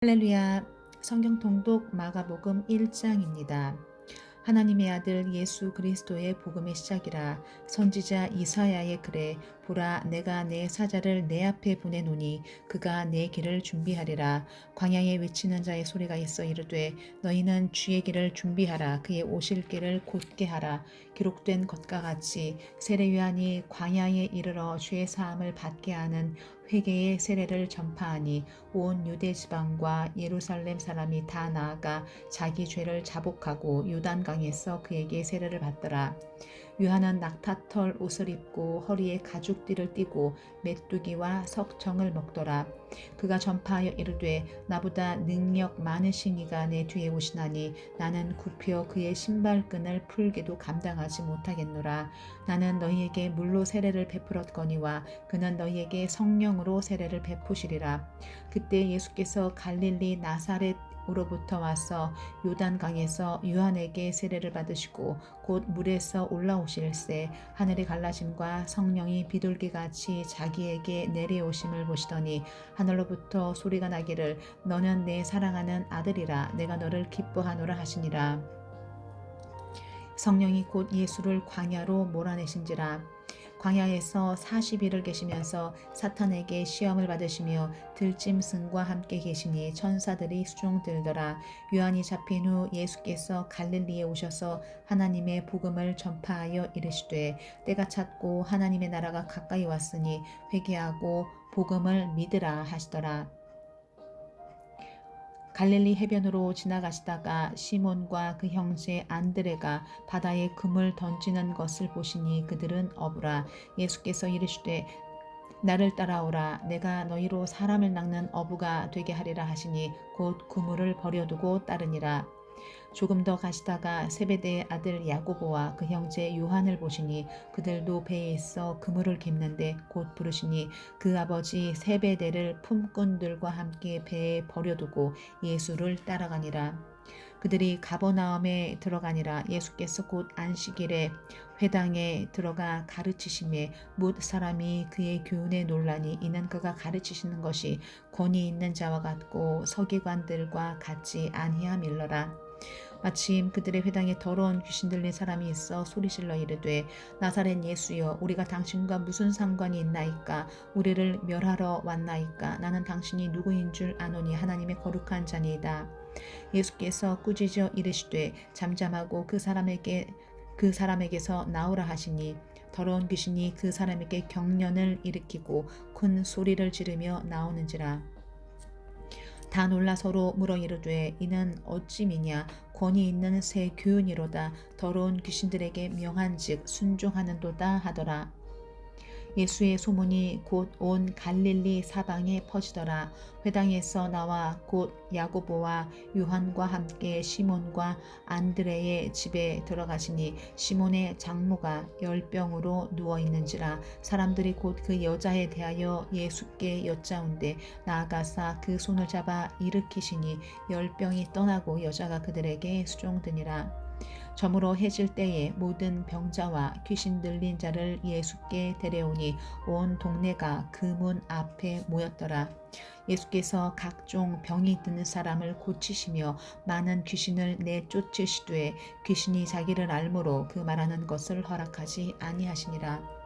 할렐루야. 성경 통독 마가복음 1장입니다. 하나님의 아들 예수 그리스도의 복음의 시작이라. 선지자 이사야의 글에 보라 내가 내 사자를 내 앞에 보내노니 그가 내 길을 준비하리라. 광야에 외치는 자의 소리가 있어 이르되 너희는 주의 길을 준비하라. 그의 오실 길을 곧게 하라. 기록된 것과 같이 세례요한이 광야에 이르러 죄 사함을 받게 하는 회개의 세례를 전파하니 온 유대 지방과 예루살렘 사람이 다 나아가 자기 죄를 자복하고 요단강에서 그에게 세례를 받더라. 요한은 낙타털 옷을 입고 허리에 가죽띠를 띠고 메뚜기와 석청을 먹더라. 그가 전파하여 이르되 나보다 능력 많으신 이가 내 뒤에 오시나니 나는 굽혀 그의 신발끈을 풀기도 감당하지 못하겠노라. 나는 너희에게 물로 세례를 베풀었거니와 그는 너희에게 성령으로 세례를 베푸시리라. 그때 예수께서 갈릴리 나사렛으로부터 와서 요단강에서 요한에게 세례를 받으시고 곧 물에서 올라오실새 하늘이 갈라짐과 성령이 비둘기같이 자기에게 내려오심을 보시더니 하늘로부터 소리가 나기를 너는 내 사랑하는 아들이라 내가 너를 기뻐하노라 하시니라. 성령이 곧 예수를 광야로 몰아내신지라. 광야에서 40일을 계시면서 사탄에게 시험을 받으시며 들짐승과 함께 계시니 천사들이 수종들더라. 요한이 잡힌 후 예수께서 갈릴리에 오셔서 하나님의 복음을 전파하여 이르시되 때가 찼고 하나님의 나라가 가까이 왔으니 회개하고 복음을 믿으라 하시더라. 갈릴리 해변으로 지나가시다가 시몬과 그 형제 안드레가 바다에 금을 던지는 것을 보시니 그들은 어부라. 예수께서 이르시되 나를 따라오라. 내가 너희로 사람을 낚는 어부가 되게 하리라 하시니 곧 그물을 버려두고 따르니라. 조금 더 가시다가 세베대의 아들 야고보와 그 형제 요한을 보시니 그들도 배에 있어 그물을 깁는데 곧 부르시니 그 아버지 세베대를 품꾼들과 함께 배에 버려두고 예수를 따라가니라. 그들이 가버나움에 들어가니라. 예수께서 곧 안식일에 회당에 들어가 가르치심에 뭇 사람이 그의 교훈에 놀라니 이는 그가 가르치시는 것이 권위 있는 자와 같고 서기관들과 같지 아니함일러라. 마침 그들의 회당에 더러운 귀신 들린 사람이 있어 소리질러 이르되 나사렛 예수여 우리가 당신과 무슨 상관이 있나이까. 우리를 멸하러 왔나이까. 나는 당신이 누구인 줄 아노니 하나님의 거룩한 자니이다. 예수께서 꾸짖어 이르시되 잠잠하고 그 사람에게서 나오라 하시니 더러운 귀신이 그 사람에게 경련을 일으키고 큰 소리를 지르며 나오는지라. 다 놀라 서로 물어 이르되 이는 어찌미냐. 권위 있는 새 교훈이로다. 더러운 귀신들에게 명한즉 순종하는도다 하더라. 예수의 소문이 곧 온 갈릴리 사방에 퍼지더라. 회당에서 나와 곧 야고보와 요한과 함께 시몬과 안드레의 집에 들어가시니 시몬의 장모가 열병으로 누워 있는지라. 사람들이 곧 그 여자에 대하여 예수께 여짜온대 나아가사 그 손을 잡아 일으키시니 열병이 떠나고 여자가 그들에게 수종드니라. 저물어 해질 때에 모든 병자와 귀신 들린 자를 예수께 데려오니 온 동네가 그 문 앞에 모였더라. 예수께서 각종 병이 드는 사람을 고치시며 많은 귀신을 내쫓으시되 귀신이 자기를 알므로 그 말하는 것을 허락하지 아니하시니라.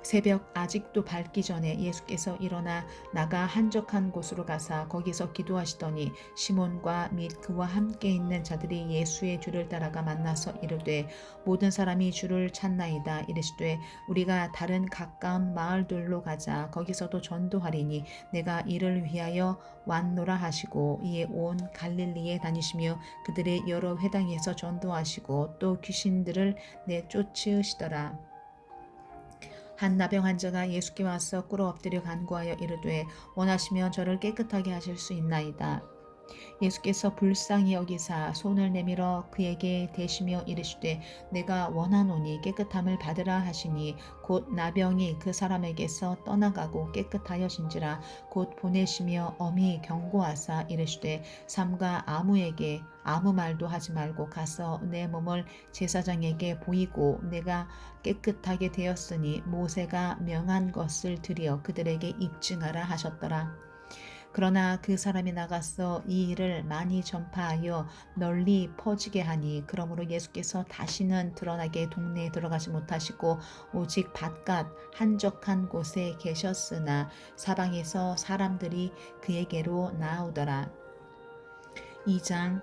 새벽 아직도 밝기 전에 예수께서 일어나 나가 한적한 곳으로 가사 거기서 기도하시더니 시몬과 및 그와 함께 있는 자들이 예수의 뒤를 따라가 만나서 이르되 모든 사람이 주를 찾나이다. 이르시되 우리가 다른 가까운 마을들로 가자. 거기서도 전도하리니 내가 이를 위하여 왔노라 하시고 이에 온 갈릴리에 다니시며 그들의 여러 회당에서 전도하시고 또 귀신들을 내쫓으시더라. 한 나병 환자가 예수께 와서 꿇어 엎드려 간구하여 이르되 원하시면 저를 깨끗하게 하실 수 있나이다. 예수께서 불쌍히 여기사 손을 내밀어 그에게 대시며 이르시되 내가 원하노니 깨끗함을 받으라 하시니 곧 나병이 그 사람에게서 떠나가고 깨끗하여진지라. 곧 보내시며 엄히 경고하사 이르시되 삼가 아무에게 아무 말도 하지 말고 가서 내 몸을 제사장에게 보이고 내가 깨끗하게 되었으니 모세가 명한 것을 드려 그들에게 입증하라 하셨더라. 그러나 그 사람이 나가서 이 일을 많이 전파하여 널리 퍼지게 하니 그러므로 예수께서 다시는 드러나게 동네에 들어가지 못하시고 오직 바깥 한적한 곳에 계셨으나 사방에서 사람들이 그에게로 나오더라. 2장.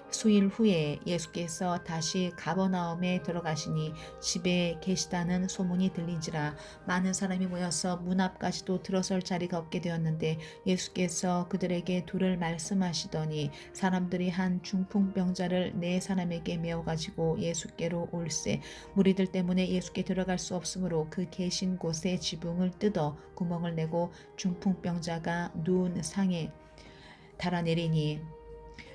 수일 후에 예수께서 다시 가버나움에 들어가시니 집에 계시다는 소문이 들린지라 많은 사람이 모여서 문 앞까지도 들어설 자리가 없게 되었는데 예수께서 그들에게 둘을 말씀하시더니 사람들이 한 중풍병자를 네 사람에게 메어 가지고 예수께로 올세 무리들 때문에 예수께 들어갈 수 없으므로 그 계신 곳에 지붕을 뜯어 구멍을 내고 중풍병자가 누운 상에 달아내리니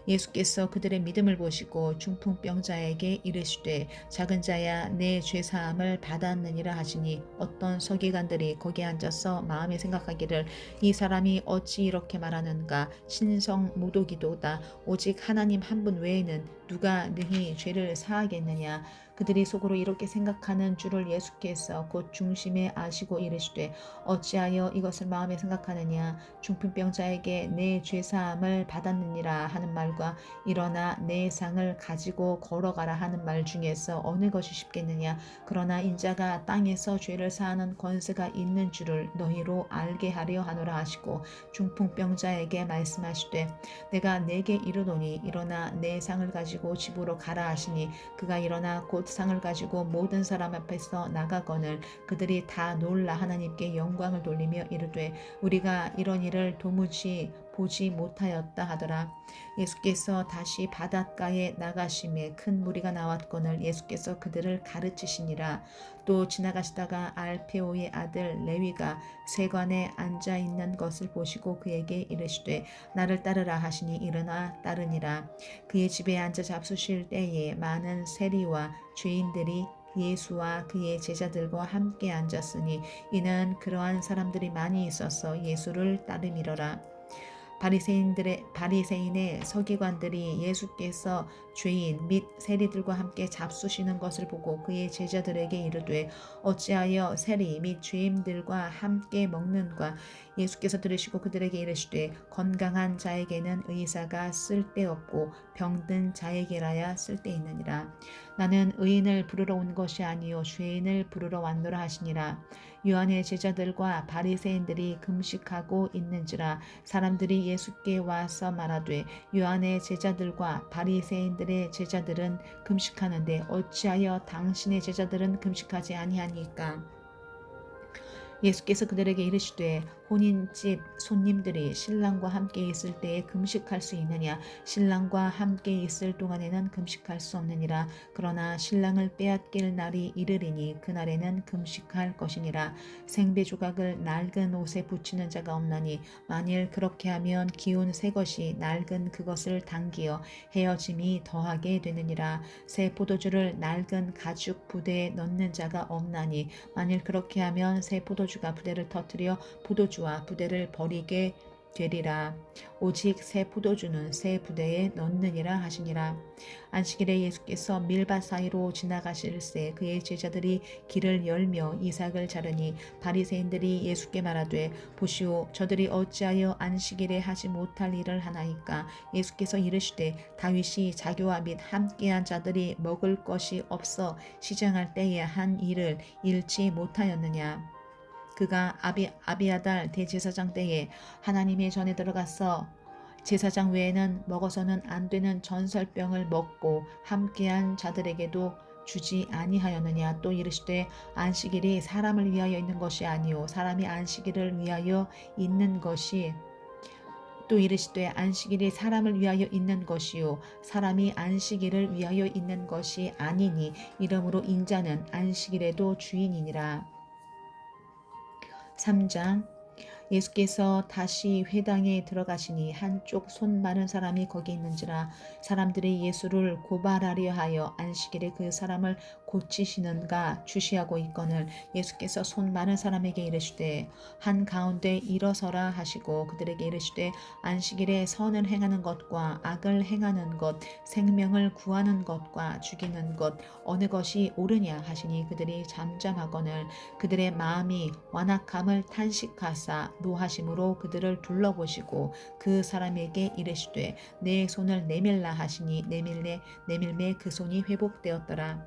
예수께서 그들의 믿음을 보시고 중풍병자에게 이르시되 작은 자야 내 죄사함을 받았느니라 하시니 어떤 서기관들이 거기에 앉아서 마음에 생각하기를 이 사람이 어찌 이렇게 말하는가 신성모독이도다 오직 하나님 한 분 외에는 누가 능히 죄를 사하겠느냐 그들이 속으로 이렇게 생각하는 줄을 예수께서 곧 중심에 아시고 이르시되 어찌하여 이것을 마음에 생각하느냐 중풍병자에게 내 죄사함을 받았느니라 하는 말과 일어나 내 상을 가지고 걸어가라 하는 말 중에서 어느 것이 쉽겠느냐 그러나 인자가 땅에서 죄를 사하는 권세가 있는 줄을 너희로 알게 하려 하노라 하시고 중풍병자에게 말씀하시되 내가 내게 이르노니 일어나 내 상을 가지고 집으로 가라 하시니 그가 일어나 곧 상을 가지고 모든 사람 앞에서 나가거늘 그들이 다 놀라 하나님께 영광을 돌리며 이르되 우리가 이런 일을 도무지 보지 못하였다 하더라. 예수께서 다시 바닷가에 나가심에 큰 무리가 나왔거늘 예수께서 그들을 가르치시니라. 또 지나가시다가 알페오의 아들 레위가 세관에 앉아 있는 것을 보시고 그에게 이르시되 나를 따르라 하시니 일어나 따르니라. 그의 집에 앉아 잡수실 때에 많은 세리와 죄인들이 예수와 그의 제자들과 함께 앉았으니 이는 그러한 사람들이 많이 있어서 예수를 따름이러라. 바리새인의 서기관들이 예수께서 죄인 및 세리들과 함께 잡수시는 것을 보고 그의 제자들에게 이르되 어찌하여 세리 및 죄인들과 함께 먹는가 예수께서 들으시고 그들에게 이르시되 건강한 자에게는 의사가 쓸데없고 병든 자에게라야 쓸데있느니라. 나는 의인을 부르러 온 것이 아니요 죄인을 부르러 왔노라 하시니라. 요한의 제자들과 바리새인들이 금식하고 있는지라 사람들이 예수께 와서 말하되 요한의 제자들과 바리새인들의 제자들은 금식하는데 어찌하여 당신의 제자들은 금식하지 아니하니까 예수께서 그들에게 이르시되 혼인집 손님들이 신랑과 함께 있을 때에 금식할 수 있느냐 신랑과 함께 있을 동안에는 금식할 수 없느니라 그러나 신랑을 빼앗길 날이 이르리니 그날에는 금식할 것이니라 생배 조각을 낡은 옷에 붙이는 자가 없나니 만일 그렇게 하면 기운 새 것이 낡은 그것을 당기어 헤어짐이 더하게 되느니라 새 포도주를 낡은 가죽 부대에 넣는 자가 없나니 만일 그렇게 하면 새 포도주가 부대를 터뜨려 포도주와 부대를 버리게 되리라. 오직 새 포도주는 새 부대에 넣느니라 하시니라. 안식일에 예수께서 밀밭 사이로 지나가실새 그의 제자들이 길을 열며 이삭을 자르니 바리새인들이 예수께 말하되 보시오 저들이 어찌하여 안식일에 하지 못할 일을 하나이까 예수께서 이르시되 다윗이 자기와 및 함께한 자들이 먹을 것이 없어 시장할 때에 한 일을 잃지 못하였느냐 그가 아비아달 대제사장 때에 하나님의 전에 들어가서 제사장 외에는 먹어서는 안 되는 전설병을 먹고 함께한 자들에게도 주지 아니하였느냐 또 이르시되 안식일이 사람을 위하여 있는 것이 아니요 사람이 안식일을 위하여 있는 것이 또 이르시되 안식일이 사람을 위하여 있는 것이요 사람이 안식일을 위하여 있는 것이 아니니 이러므로 인자는 안식일에도 주인이니라. 3장 예수께서 다시 회당에 들어가시니 한쪽 손 많은 사람이 거기 있는지라 사람들이 예수를 고발하려 하여 안식일에 그 사람을 고치시는가 주시하고 있거늘 예수께서 손 많은 사람에게 이르시되 한 가운데 일어서라 하시고 그들에게 이르시되 안식일에 선을 행하는 것과 악을 행하는 것 생명을 구하는 것과 죽이는 것 어느 것이 옳으냐 하시니 그들이 잠잠하거늘 그들의 마음이 완악함을 탄식하사 노하심으로 그들을 둘러보시고 그 사람에게 이르시되 내 손을 내밀라 하시니 내밀매 그 손이 회복되었더라.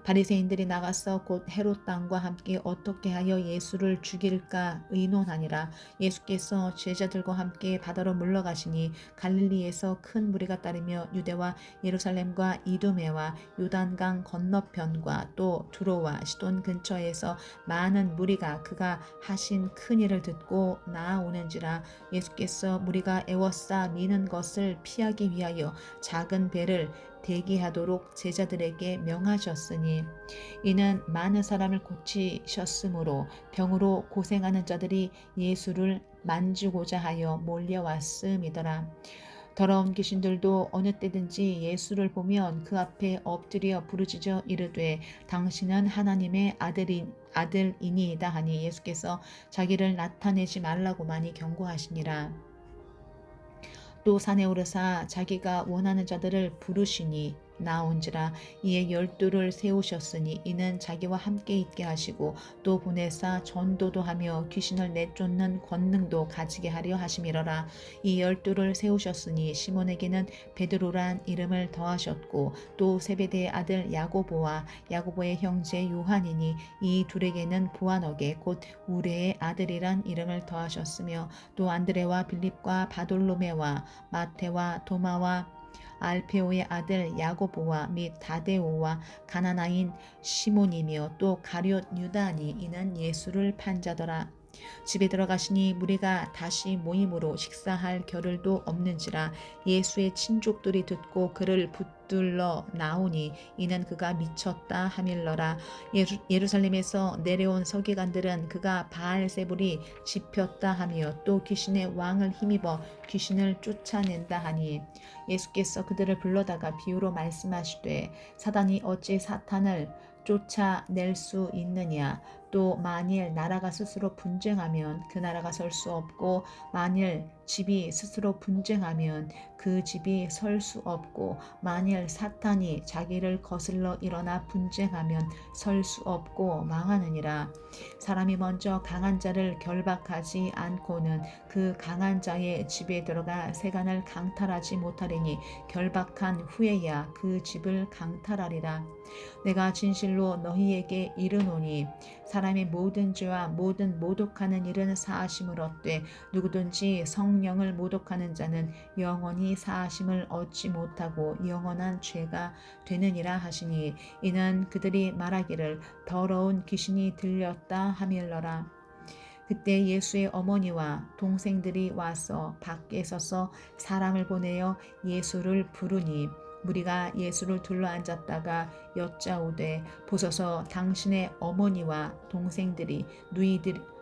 바리새인들이 나가서 곧 헤롯 왕과 함께 어떻게 하여 예수를 죽일까 의논하니라. 예수께서 제자들과 함께 바다로 물러가시니 갈릴리에서 큰 무리가 따르며 유대와 예루살렘과 이두메와 요단강 건너편과 또 두로와 시돈 근처에서 많은 무리가 그가 하신 큰 일을 듣고 나아오는지라. 예수께서 무리가 애워싸 미는 것을 피하기 위하여 작은 배를 대기하도록 제자들에게 명하셨으니 이는 많은 사람을 고치셨으므로 병으로 고생하는 자들이 예수를 만지고자 하여 몰려왔음이더라. 더러운 귀신들도 어느 때든지 예수를 보면 그 앞에 엎드려 부르짖어 이르되 당신은 하나님의 아들이니이다 하니 예수께서 자기를 나타내지 말라고 많이 경고하시니라. 또 산에 오르사 자기가 원하는 자들을 부르시니 나온지라. 이에 12를 세우셨으니 이는 자기와 함께 있게 하시고 또 보내사 전도도 하며 귀신을 내쫓는 권능도 가지게 하려 하심이러라. 이 12를 세우셨으니 시몬에게는 베드로란 이름을 더하셨고 또 세베대의 아들 야고보와 야고보의 형제 요한이니 이 둘에게는 보아너게 곧 우레의 아들이란 이름을 더하셨으며 또 안드레와 빌립과 바돌로메와 마테와 도마와 알페오의 아들 야고보와 및 다데오와 가나나인 시몬이며 또 가룟 유다니 이는 예수를 판 자더라. 집에 들어가시니 무리가 다시 모임으로 식사할 겨를도 없는지라. 예수의 친족들이 듣고 그를 붙들러 나오니 이는 그가 미쳤다 하밀러라. 예루살렘에서 내려온 서기관들은 그가 바알세불이 집혔다 하며 또 귀신의 왕을 힘입어 귀신을 쫓아낸다 하니 예수께서 그들을 불러다가 비유로 말씀하시되 사단이 어찌 사탄을 쫓아낼 수 있느냐. 또 만일 나라가 스스로 분쟁하면 그 나라가 설 수 없고 만일 집이 스스로 분쟁하면 그 집이 설 수 없고 만일 사탄이 자기를 거슬러 일어나 분쟁하면 설 수 없고 망하느니라. 사람이 먼저 강한 자를 결박하지 않고는 그 강한 자의 집에 들어가 세간을 강탈하지 못하리니 결박한 후에야 그 집을 강탈하리라. 내가 진실로 너희에게 이르노니 사람의 모든 죄와 모든 모독하는 일은 사하심을 얻되 누구든지 성령을 모독하는 자는 영원히 사하심을 얻지 못하고 영원한 죄가 되느니라 하시니 이는 그들이 말하기를 더러운 귀신이 들렸다 하밀러라. 그때 예수의 어머니와 동생들이 와서 밖에 서서 사람을 보내어 예수를 부르니 무리가 예수를 둘러앉았다가 여짜오되 보소서 당신의 어머니와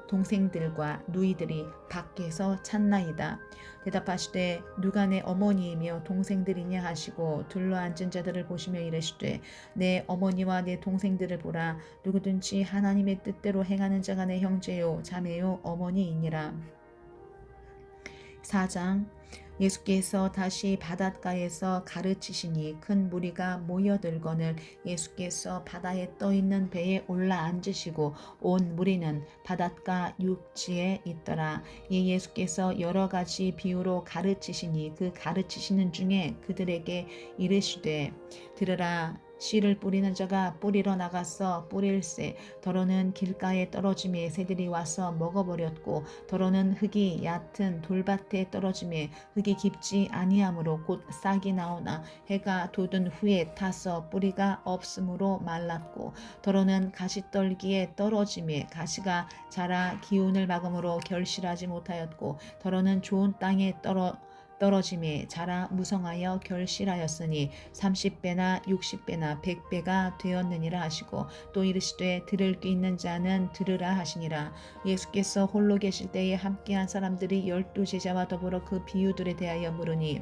동생들과 누이들이 밖에서 찾나이다. 대답하시되 누가 내 어머니이며 동생들이냐 하시고 둘러앉은 자들을 보시며 이르시되 내 어머니와 내 동생들을 보라. 누구든지 하나님의 뜻대로 행하는 자가 내 형제요 자매요 어머니이니라. 4장. 예수께서 다시 바닷가에서 가르치시니 큰 무리가 모여들거늘 예수께서 바다에 떠있는 배에 올라앉으시고 온 무리는 바닷가 육지에 있더라. 이 예수께서 여러 가지 비유로 가르치시니 그 가르치시는 중에 그들에게 이르시되 들으라. 씨를 뿌리는 자가 뿌리러 나가서 뿌릴새 더러는 길가에 떨어짐에 새들이 와서 먹어버렸고 더러는 흙이 얕은 돌밭에 떨어짐에 흙이 깊지 아니하므로 곧 싹이 나오나 해가 돋은 후에 타서 뿌리가 없으므로 말랐고 더러는 가시떨기에 떨어짐에 가시가 자라 기운을 막음으로 결실하지 못하였고 더러는 좋은 땅에 떨어짐에 자라 무성하여 결실하였으니 30배나 60배나 100배가 되었느니라 하시고 또 이르시되 들을 귀 있는 자는 들으라 하시니라. 예수께서 홀로 계실 때에 함께한 사람들이 12제자와 더불어 그 비유들에 대하여 물으니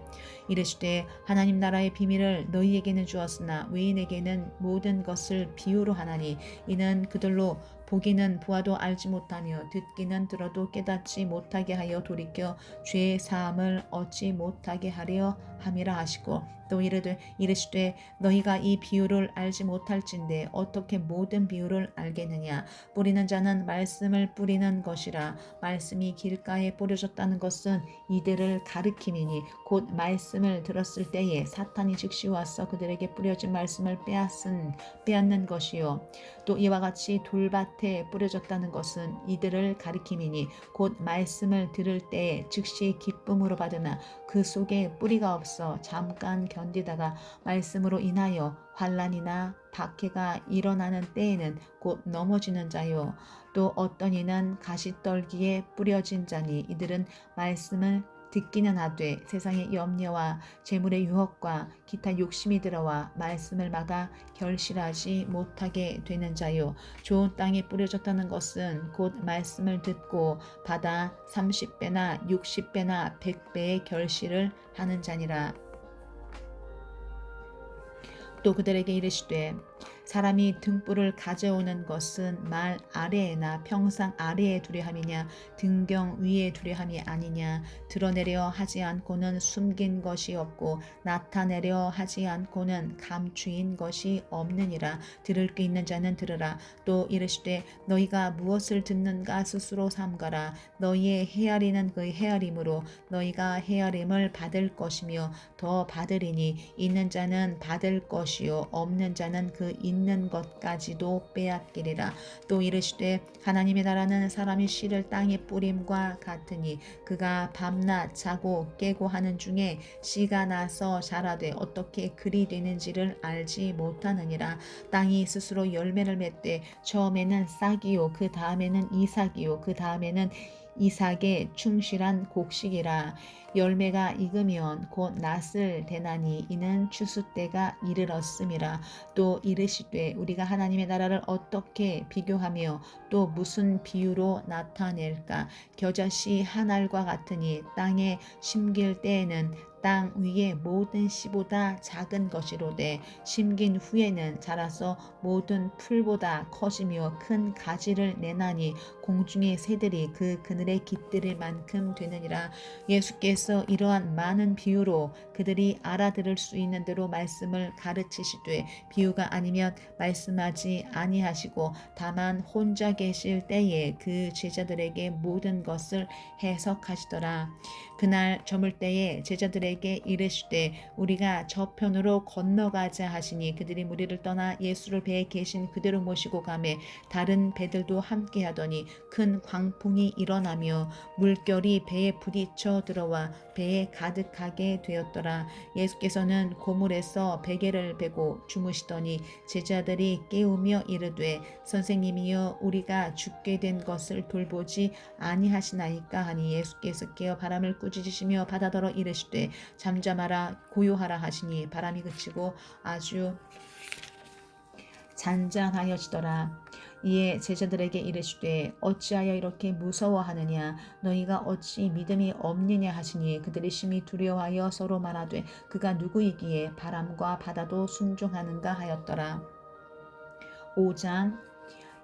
이르시되 하나님 나라의 비밀을 너희에게는 주었으나 외인에게는 모든 것을 비유로 하나니 이는 그들로 보기는 보아도 알지 못하며 듣기는 들어도 깨닫지 못하게 하여 돌이켜 죄의 사함을 얻지 못하게 하려 함이라 하시고 또 이르시되 너희가 이 비유를 알지 못할진대 어떻게 모든 비유를 알겠느냐. 뿌리는 자는 말씀을 뿌리는 것이라. 말씀이 길가에 뿌려졌다는 것은 이들을 가리킴이니 곧 말씀을 들었을 때에 사탄이 즉시 와서 그들에게 뿌려진 말씀을 빼앗는 것이요. 또 이와 같이 돌밭에 뿌려졌다는 것은 이들을 가리킴이니 곧 말씀을 들을 때에 즉시 기쁨으로 받으나 그 속에 뿌리가 없어 잠깐 견디다가 말씀으로 인하여 환난이나 박해가 일어나는 때에는 곧 넘어지는 자요. 또 어떤 이는 가시떨기에 뿌려진 자니 이들은 말씀을 듣기는 하되 세상의 염려와 재물의 유혹과 기타 욕심이 들어와 말씀을 막아 결실하지 못하게 되는 자요. 좋은 땅에 뿌려졌다는 것은 곧 말씀을 듣고 받아 30배나 60배나 100배의 결실을 하는 자니라. 또 그들에게 이르시되 사람이 등불을 가져오는 것은 말 아래에나 평상 아래에 두려 함이냐 등경 위에 두려 함이 아니냐. 드러내려 하지 않고는 숨긴 것이 없고 나타내려 하지 않고는 감추인 것이 없느니라. 들을 게 있는 자는 들으라. 또 이르시되 너희가 무엇을 듣는가 스스로 삼가라. 너희의 헤아리는 그의 헤아림으로 너희가 헤아림을 받을 것이며 더 받으리니 있는 자는 받을 것이요 없는 자는 그 있는 것까지도 빼앗기리라. 또 이르시되 하나님의 나라는 사람이 씨를 땅에 뿌림과 같으니 그가 밤낮 자고 깨고 하는 중에 씨가 나서 자라되 어떻게 그리 되는지를 알지 못하느니라. 땅이 스스로 열매를 맺되 처음에는 싹이요 그 다음에는 이삭이요 그 다음에는 이삭의 충실한 곡식이라. 열매가 익으면 곧 낫을 대나니 이는 추수 때가 이르렀음이라. 또 이르시되 우리가 하나님의 나라를 어떻게 비교하며 또 무슨 비유로 나타낼까. 겨자씨 한 알과 같으니 땅에 심길 때에는 땅 위의 모든 씨보다 작은 것이로되 심긴 후에는 자라서 모든 풀보다 커지며 큰 가지를 내나니 공중의 새들이 그 그늘에 깃들일 만큼 되느니라. 예수께서 이러한 많은 비유로 그들이 알아들을 수 있는 대로 말씀을 가르치시되 비유가 아니면 말씀하지 아니하시고 다만 혼자 계실 때에 그 제자들에게 모든 것을 해석하시더라. 그날 저물 때에 제자들에게 이르시되 우리가 저편으로 건너가자 하시니 그들이 무리를 떠나 예수를 배에 계신 그대로 모시고 가매 다른 배들도 함께 하더니 큰 광풍이 일어나며 물결이 배에 부딪혀 들어와 배에 가득하게 되었더라. 예수께서는 고물에서 베개를 베고 주무시더니 제자들이 깨우며 이르되 선생님이여 우리가 죽게 된 것을 돌보지 아니하시나이까 하니 예수께서 깨어 바람을 꾸짖으시며 바다더러 이르시되 잠잠하라 고요하라 하시니 바람이 그치고 아주 잔잔하여지더라. 이에 제자들에게 이르시되 어찌하여 이렇게 무서워하느냐 너희가 어찌 믿음이 없느냐 하시니 그들이 심히 두려워하여 서로 말하되 그가 누구이기에 바람과 바다도 순종하는가 하였더라. 5장.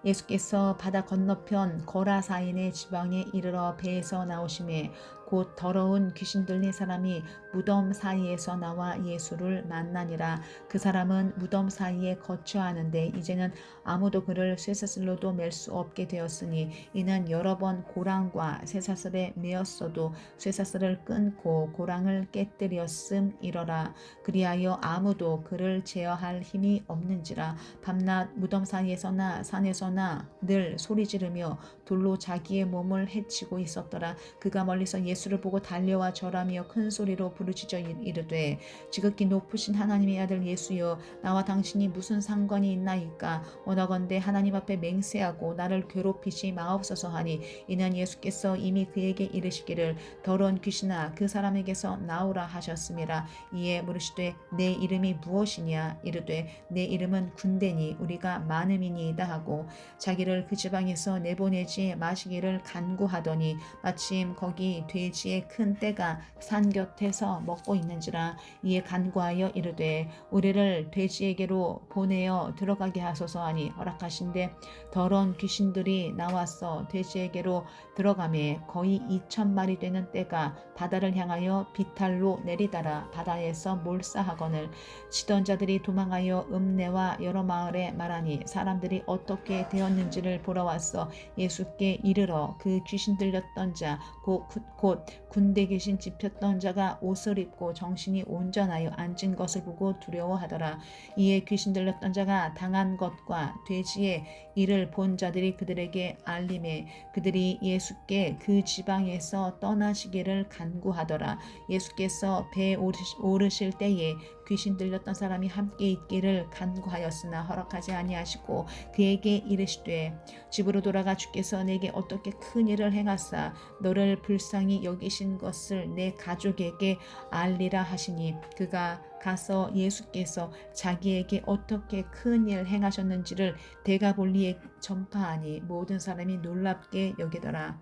예수께서 바다 건너편 거라사인의 지방에 이르러 배에서 나오심에 곧 더러운 귀신 들린 사람이 무덤 사이에서 나와 예수를 만나니라. 그 사람은 무덤 사이에 거처하는데 이제는 아무도 그를 쇠사슬로도 맬 수 없게 되었으니 이는 여러 번 고랑과 쇠사슬에 매었어도 쇠사슬을 끊고 고랑을 깨뜨렸음이러라. 그리하여 아무도 그를 제어할 힘이 없는지라. 밤낮 무덤 사이에서나 산에서나 늘 소리 지르며 돌로 자기의 몸을 해치고 있었더라. 그가 멀리서 예수를 보고 달려와 절하며 큰 소리로 부르짖어 이르되 지극히 높으신 하나님의 아들 예수여 나와 당신이 무슨 상관이 있나이까. 원하건대 하나님 앞에 맹세하고 나를 괴롭히지 마옵소서 하니 이는 예수께서 이미 그에게 이르시기를 더러운 귀신아 그 사람에게서 나오라 하셨음이라. 이에 물으시되 내 이름이 무엇이냐. 이르되 내 이름은 군대니 우리가 많음이니이다 하고 자기를 그 지방에서 내보내지 마시기를 간구하더니 마침 거기 돼지 돼지의 큰 떼가 산 곁에서 먹고 있는지라. 이에 간구하여 이르되 우리를 돼지에게로 보내어 들어가게 하소서 하니 허락하신대 더러운 귀신들이 나와서 돼지에게로 들어가매 거의 2,000마리 되는 떼가 바다를 향하여 비탈로 내리다라 바다에서 몰사하거늘. 치던 자들이 도망하여 읍내와 여러 마을에 말하니 사람들이 어떻게 되었는지를 보러 왔어 예수께 이르러 그 귀신 들렸던 자 곧 군대 귀신 집혔던 자가 옷을 입고 정신이 온전하여 앉은 것을 보고 두려워하더라. 이에 귀신 들렸던 자가 당한 것과 돼지의 일을 본 자들이 그들에게 알림해 그들이 예수께 그 지방에서 떠나시기를 간구하더라. 예수께서 배에 오르실 때에 귀신 들렸던 사람이 함께 있기를 간구하였으나 허락하지 아니하시고 그에게 이르시되 집으로 돌아가 주께서 내게 어떻게 큰 일을 행하사 너를 불쌍히 여기신 것을 내 가족에게 알리라 하시니 그가 가서 예수께서 자기에게 어떻게 큰 일 행하셨는지를 데가볼리에 전파하니 모든 사람이 놀랍게 여기더라.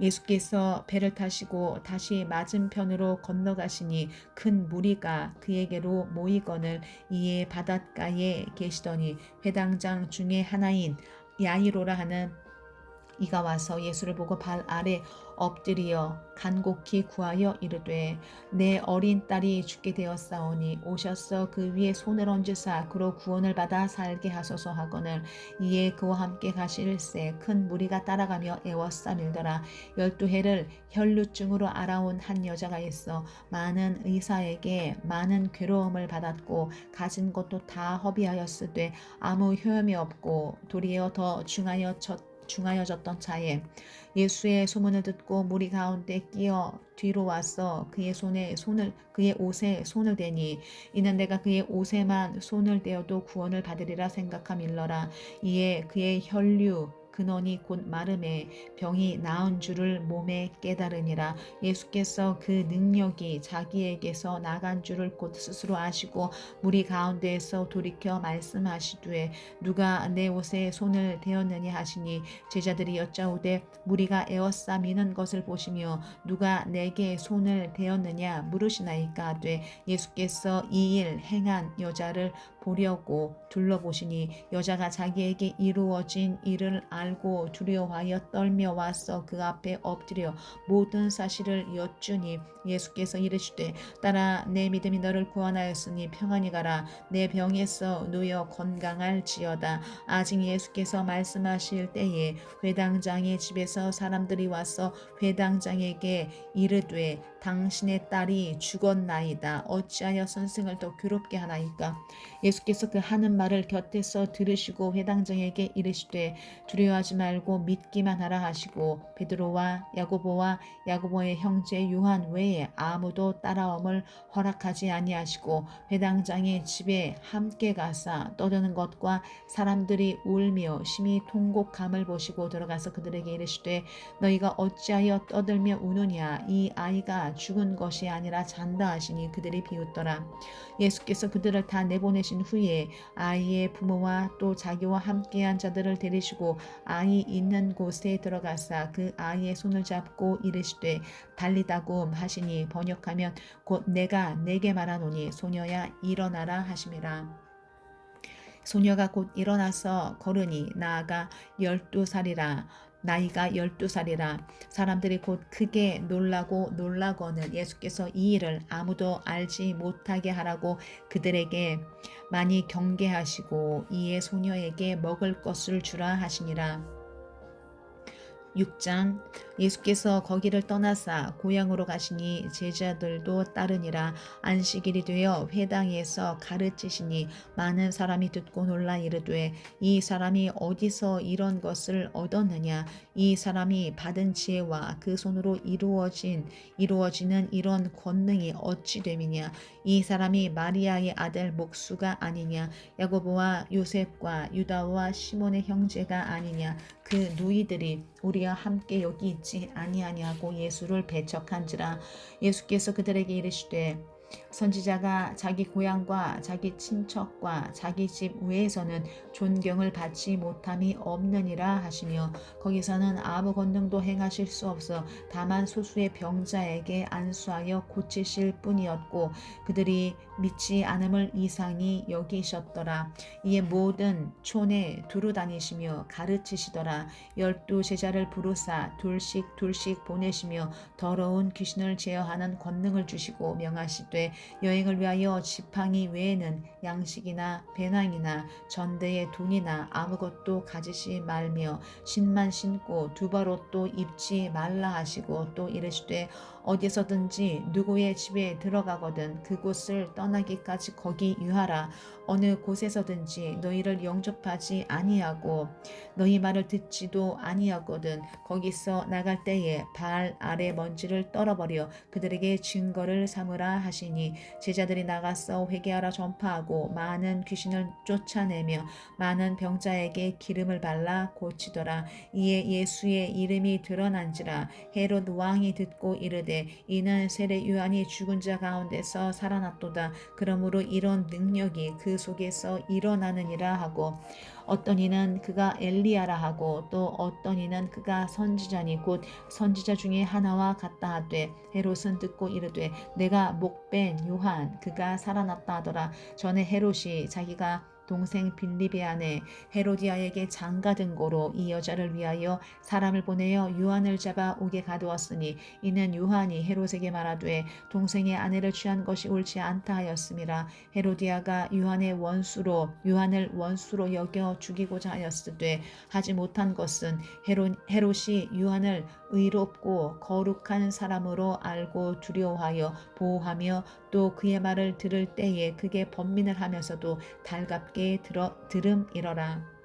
예수께서 배를 타시고 다시 맞은편으로 건너가시니 큰 무리가 그에게로 모이거늘. 이에 바닷가에 계시더니 회당장 중에 하나인 야이로라 하는 이가 와서 예수를 보고 발 아래 엎드리어 간곡히 구하여 이르되 내 어린 딸이 죽게 되었사오니 오셔서 그 위에 손을 얹으사 그로 구원을 받아 살게 하소서 하거늘. 이에 그와 함께 가실새 큰 무리가 따라가며 애워싸 밀더라. 12해를 혈루증으로 알아온 한 여자가 있어 많은 의사에게 많은 괴로움을 받았고 가진 것도 다 허비하였으되 아무 효험이 없고 도리어 더 중하여졌던 차에 예수의 소문을 듣고 무리 가운데 끼어 뒤로 와서 그의 옷에 손을 대니 이는 내가 그의 옷에만 손을 대어도 구원을 받으리라 생각함일러라. 이에 그의 혈류 근원이 곧 마름에 병이 나은 줄을 몸에 깨달으니라. 예수께서 그 능력이 자기에게서 나간 줄을 곧 스스로 아시고 무리 가운데에서 돌이켜 말씀하시되 누가 내 옷에 손을 대었느냐 하시니 제자들이 여짜오되 무리가 에워싸 미는 것을 보시며 누가 내게 손을 대었느냐 물으시나이까 하되 예수께서 이 일 행한 여자를 보려고 둘러보시니 여자가 자기에게 이루어진 일을 알고 두려워하여 떨며 와서 그 앞에 엎드려 모든 사실을 여쭈니 예수께서 이르시되 딸아 내 믿음이 너를 구원하였으니 평안히 가라. 내 병에서 누여 건강할지어다. 아직 예수께서 말씀하실 때에 회당장의 집에서 사람들이 와서 회당장에게 이르되 당신의 딸이 죽었나이다. 어찌하여 선생을 더 괴롭게 하나이까. 예수께서 그 하는 말을 곁에서 들으시고 회당장에게 이르시되 두려워하지 말고 믿기만 하라 하시고 베드로와 야고보와 야고보의 형제 요한 외에 아무도 따라옴을 허락하지 아니하시고 회당장의 집에 함께 가사 떠드는 것과 사람들이 울며 심히 통곡함을 보시고 들어가서 그들에게 이르시되 너희가 어찌하여 떠들며 우느냐. 이 아이가 죽은 것이 아니라 잔다 하시니 그들이 비웃더라. 예수께서 그들을 다 내보내신 후에 아이의 부모와 또 자기와 함께한 자들을 데리시고 아이 있는 곳에 들어가사 그 아이의 손을 잡고 이르시되 달리다굼 하시니 번역하면 곧 내가 내게 말하노니 소녀야 일어나라 하심이라. 소녀가 곧 일어나서 걸으니 나이가 12살이라. 사람들이 곧 크게 놀라거늘 예수께서 이 일을 아무도 알지 못하게 하라고 그들에게 많이 경계하시고 이에 소녀에게 먹을 것을 주라 하시니라. 6장. 예수께서 거기를 떠나사 고향으로 가시니 제자들도 따르니라. 안식일이 되어 회당에서 가르치시니 많은 사람이 듣고 놀라 이르되 이 사람이 어디서 이런 것을 얻었느냐. 이 사람이 받은 지혜와 그 손으로 이루어지는 이런 권능이 어찌 됨이냐. 이 사람이 마리아의 아들 목수가 아니냐. 야고보와 요셉과 유다와 시몬의 형제가 아니냐. 그 누이들이 우리와 함께 여기 있지 아니하냐고 예수를 배척한지라. 예수께서 그들에게 이르시되 선지자가 자기 고향과 자기 친척과 자기 집 외에서는 존경을 받지 못함이 없느니라 하시며 거기서는 아무 권능도 행하실 수 없어 다만 소수의 병자에게 안수하여 고치실 뿐이었고 그들이 믿지 않음을 이상히 여기셨더라. 이에 모든 촌에 두루 다니시며 가르치시더라. 12 제자를 부르사 둘씩 둘씩 보내시며 더러운 귀신을 제어하는 권능을 주시고 명하시되 여행을 위하여 지팡이 외에는 양식이나 배낭이나 전대의 돈이나 아무것도 가지시 말며 신만 신고 두바롯도 입지 말라 하시고 또 이르시되 어디서든지 누구의 집에 들어가거든 그곳을 떠나기까지 거기 유하라. 어느 곳에서든지 너희를 영접하지 아니하고 너희 말을 듣지도 아니하거든 거기서 나갈 때에 발 아래 먼지를 떨어버려 그들에게 증거를 삼으라 하시니 제자들이 나가서 회개하라 전파하고 많은 귀신을 쫓아내며 많은 병자에게 기름을 발라 고치더라. 이에 예수의 이름이 드러난지라. 헤롯 왕이 듣고 이르되 이는 세례 요한이 죽은 자 가운데서 살아났도다. 그러므로 이런 능력이 그 속에서 일어나느니라 하고 어떤 이는 그가 엘리야라 하고 또 어떤 이는 그가 선지자니 곧 선지자 중에 하나와 같다 하되 헤롯은 듣고 이르되 내가 목벤 요한 그가 살아났다 하더라. 전에 헤롯이 자기가 동생 빌립의 아내 헤로디아에게 장가든 고로 이 여자를 위하여 사람을 보내어 요한을 잡아 옥에 가두었으니 이는 요한이 헤롯에게 말하되 동생의 아내를 취한 것이 옳지 않다 하였음이라. 헤로디아가 요한을 원수로 여겨 죽이고자 하였으되 하지 못한 것은 헤롯이 요한을 의롭고 거룩한 사람으로 알고 두려워하여 보호하며 또 그의 말을 들을 때에 그게 번민을 하면서도 달갑게 들음이러라.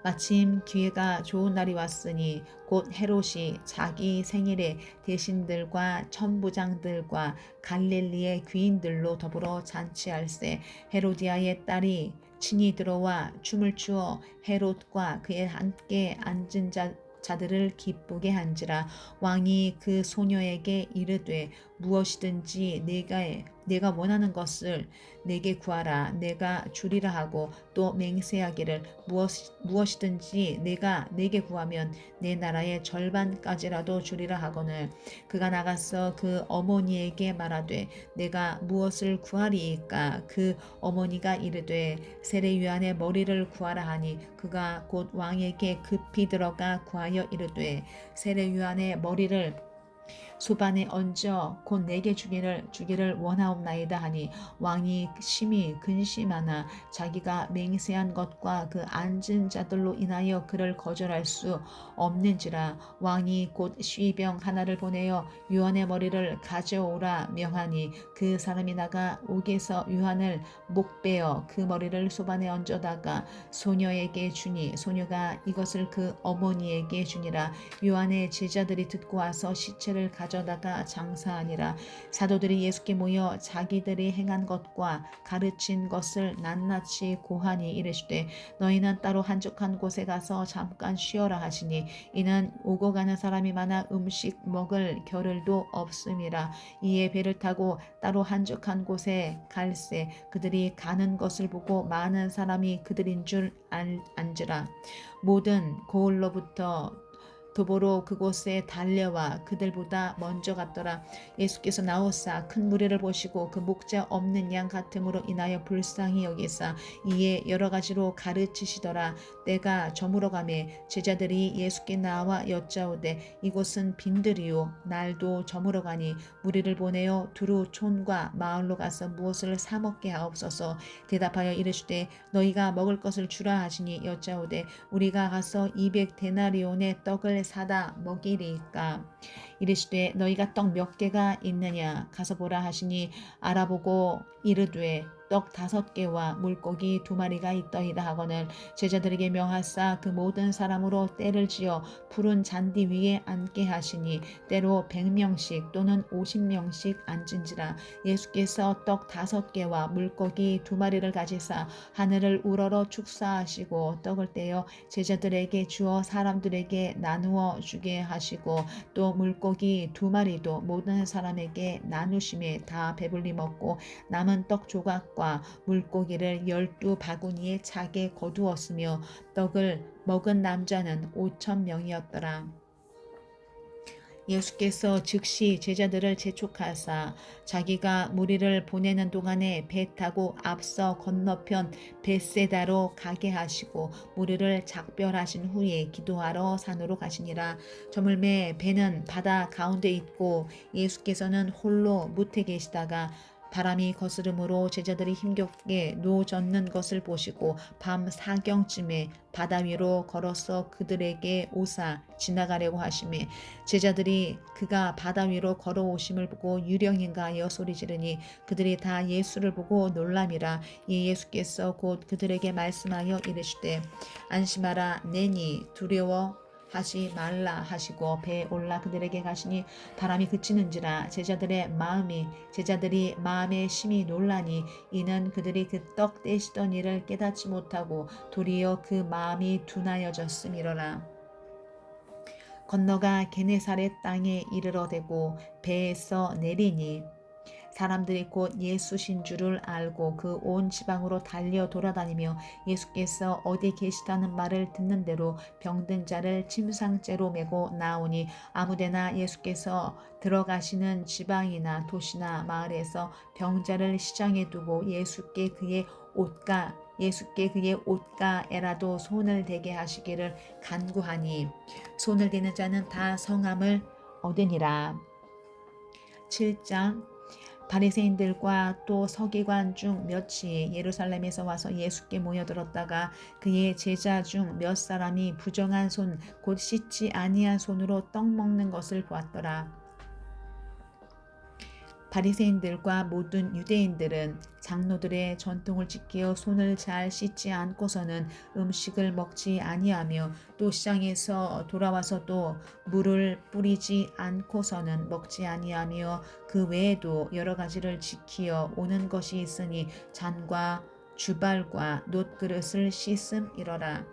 마침 기회가 좋은 날이 왔으니 곧 헤롯이 자기 생일에 대신들과 천부장들과 갈릴리의 귀인들로 더불어 잔치할세 헤로디아의 딸이 친히 들어와 춤을 추어 헤롯과 그에 함께 앉은 자들을 기쁘게 한지라. 왕이 그 소녀에게 이르되 무엇이든지 내가 원하는 것을 내게 구하라. 내가 주리라 하고 또 맹세하기를 무엇이든지 내가 내게 구하면 내 나라의 절반까지라도 주리라 하거늘 그가 나가서 그 어머니에게 말하되 내가 무엇을 구하리이까. 그 어머니가 이르되 세례 요한의 머리를 구하라 하니 그가 곧 왕에게 급히 들어가 구하여 이르되 세례 요한의 머리를 소반에 얹어 곧 내게 주기를 원하옵나이다 하니 왕이 심히 근심하나 자기가 맹세한 것과 그 앉은 자들로 인하여 그를 거절할 수 없는지라. 왕이 곧 시병 하나를 보내어 요한의 머리를 가져오라 명하니 그 사람이 나가 옥에서 요한을 목베어 그 머리를 소반에 얹어다가 소녀에게 주니 소녀가 이것을 그 어머니에게 주니라. 요한의 제자들이 듣고 와서 시체를 가져다가 장사하니라. 사도들이 예수께 모여 자기들이 행한 것과 가르친 것을 낱낱이 고하니 이르시되 너희는 따로 한적한 곳에 가서 잠깐 쉬어라 하시니 이는 오고 가는 사람이 많아 음식 먹을 겨를도 없음이라. 이에 배를 타고 따로 한적한 곳에 갈새 그들이 가는 것을 보고 많은 사람이 그들인 줄 안지라. 모든 고을로부터 도보로 그곳에 달려와 그들보다 먼저 갔더라. 예수께서 나오사 큰 무리를 보시고 그 목자 없는 양 같음으로 인하여 불쌍히 여기사 이에 여러 가지로 가르치시더라. 때가 저물어 가매 제자들이 예수께 나와 여짜오되 이곳은 빈들이요 날도 저물어 가니 무리를 보내어 두루 촌과 마을로 가서 무엇을 사 먹게 하옵소서. 대답하여 이르시되 너희가 먹을 것을 주라 하시니 여짜오되 우리가 가서 200데나리온의 떡을 사다 먹이리까. 이르시되 너희가 떡 몇 개가 있느냐 가서 보라 하시니 알아보고 이르되 떡 5개와 물고기 2마리가 있더이다 하거늘 제자들에게 명하사 그 모든 사람으로 떼를 지어 푸른 잔디 위에 앉게 하시니 때로 100명씩 또는 50명씩 앉은지라. 예수께서 떡 5개와 물고기 2마리를 가지사 하늘을 우러러 축사하시고 떡을 떼어 제자들에게 주어 사람들에게 나누어 주게 하시고 또 물고기 먹이 2마리도 모든 사람에게 나누심에 다 배불리 먹고 남은 떡 조각과 물고기를 12바구니에 차게 거두었으며 떡을 먹은 남자는 5,000명이었더라. 예수께서 즉시 제자들을 재촉하사 자기가 무리를 보내는 동안에 배 타고 앞서 건너편 벳세다로 가게 하시고 무리를 작별하신 후에 기도하러 산으로 가시니라. 저물매 배는 바다 가운데 있고 예수께서는 홀로 무태 계시다가 바람이 거스름으로 제자들이 힘겹게 노젓는 것을 보시고 밤 4경쯤에 바다 위로 걸어서 그들에게 오사 지나가려고 하시매 제자들이 그가 바다 위로 걸어오심을 보고 유령인가 하여 소리지르니 그들이 다 예수를 보고 놀람이라. 이 예수께서 곧 그들에게 말씀하여 이르시되 안심하라 내니 두려워 하지 말라 하시고 배에 올라 그들에게 가시니 바람이 그치는지라. 제자들이 마음에 심히 놀라니 이는 그들이 그 떡 떼시던 일을 깨닫지 못하고 도리어 그 마음이 둔하여졌음이로라. 건너가 게네사렛 땅에 이르러대고 배에서 내리니 사람들이 곧 예수신 줄을 알고 그 온 지방으로 달려 돌아다니며 예수께서 어디 계시다는 말을 듣는 대로 병든 자를 침상째로 메고 나오니 아무데나 예수께서 들어가시는 지방이나 도시나 마을에서 병자를 시장에 두고 예수께 그의 옷가에라도 손을 대게 하시기를 간구하니 손을 대는 자는 다 성함을 얻으니라. 7장 바리새인들과 또 서기관 중 몇이 예루살렘에서 와서 예수께 모여들었다가 그의 제자 중 몇 사람이 부정한 손 곧 씻지 아니한 손으로 떡 먹는 것을 보았더라. 바리새인들과 모든 유대인들은 장로들의 전통을 지키어 손을 잘 씻지 않고서는 음식을 먹지 아니하며 또 시장에서 돌아와서도 물을 뿌리지 않고서는 먹지 아니하며 그 외에도 여러 가지를 지키어 오는 것이 있으니 잔과 주발과 놋그릇을 씻음이러라.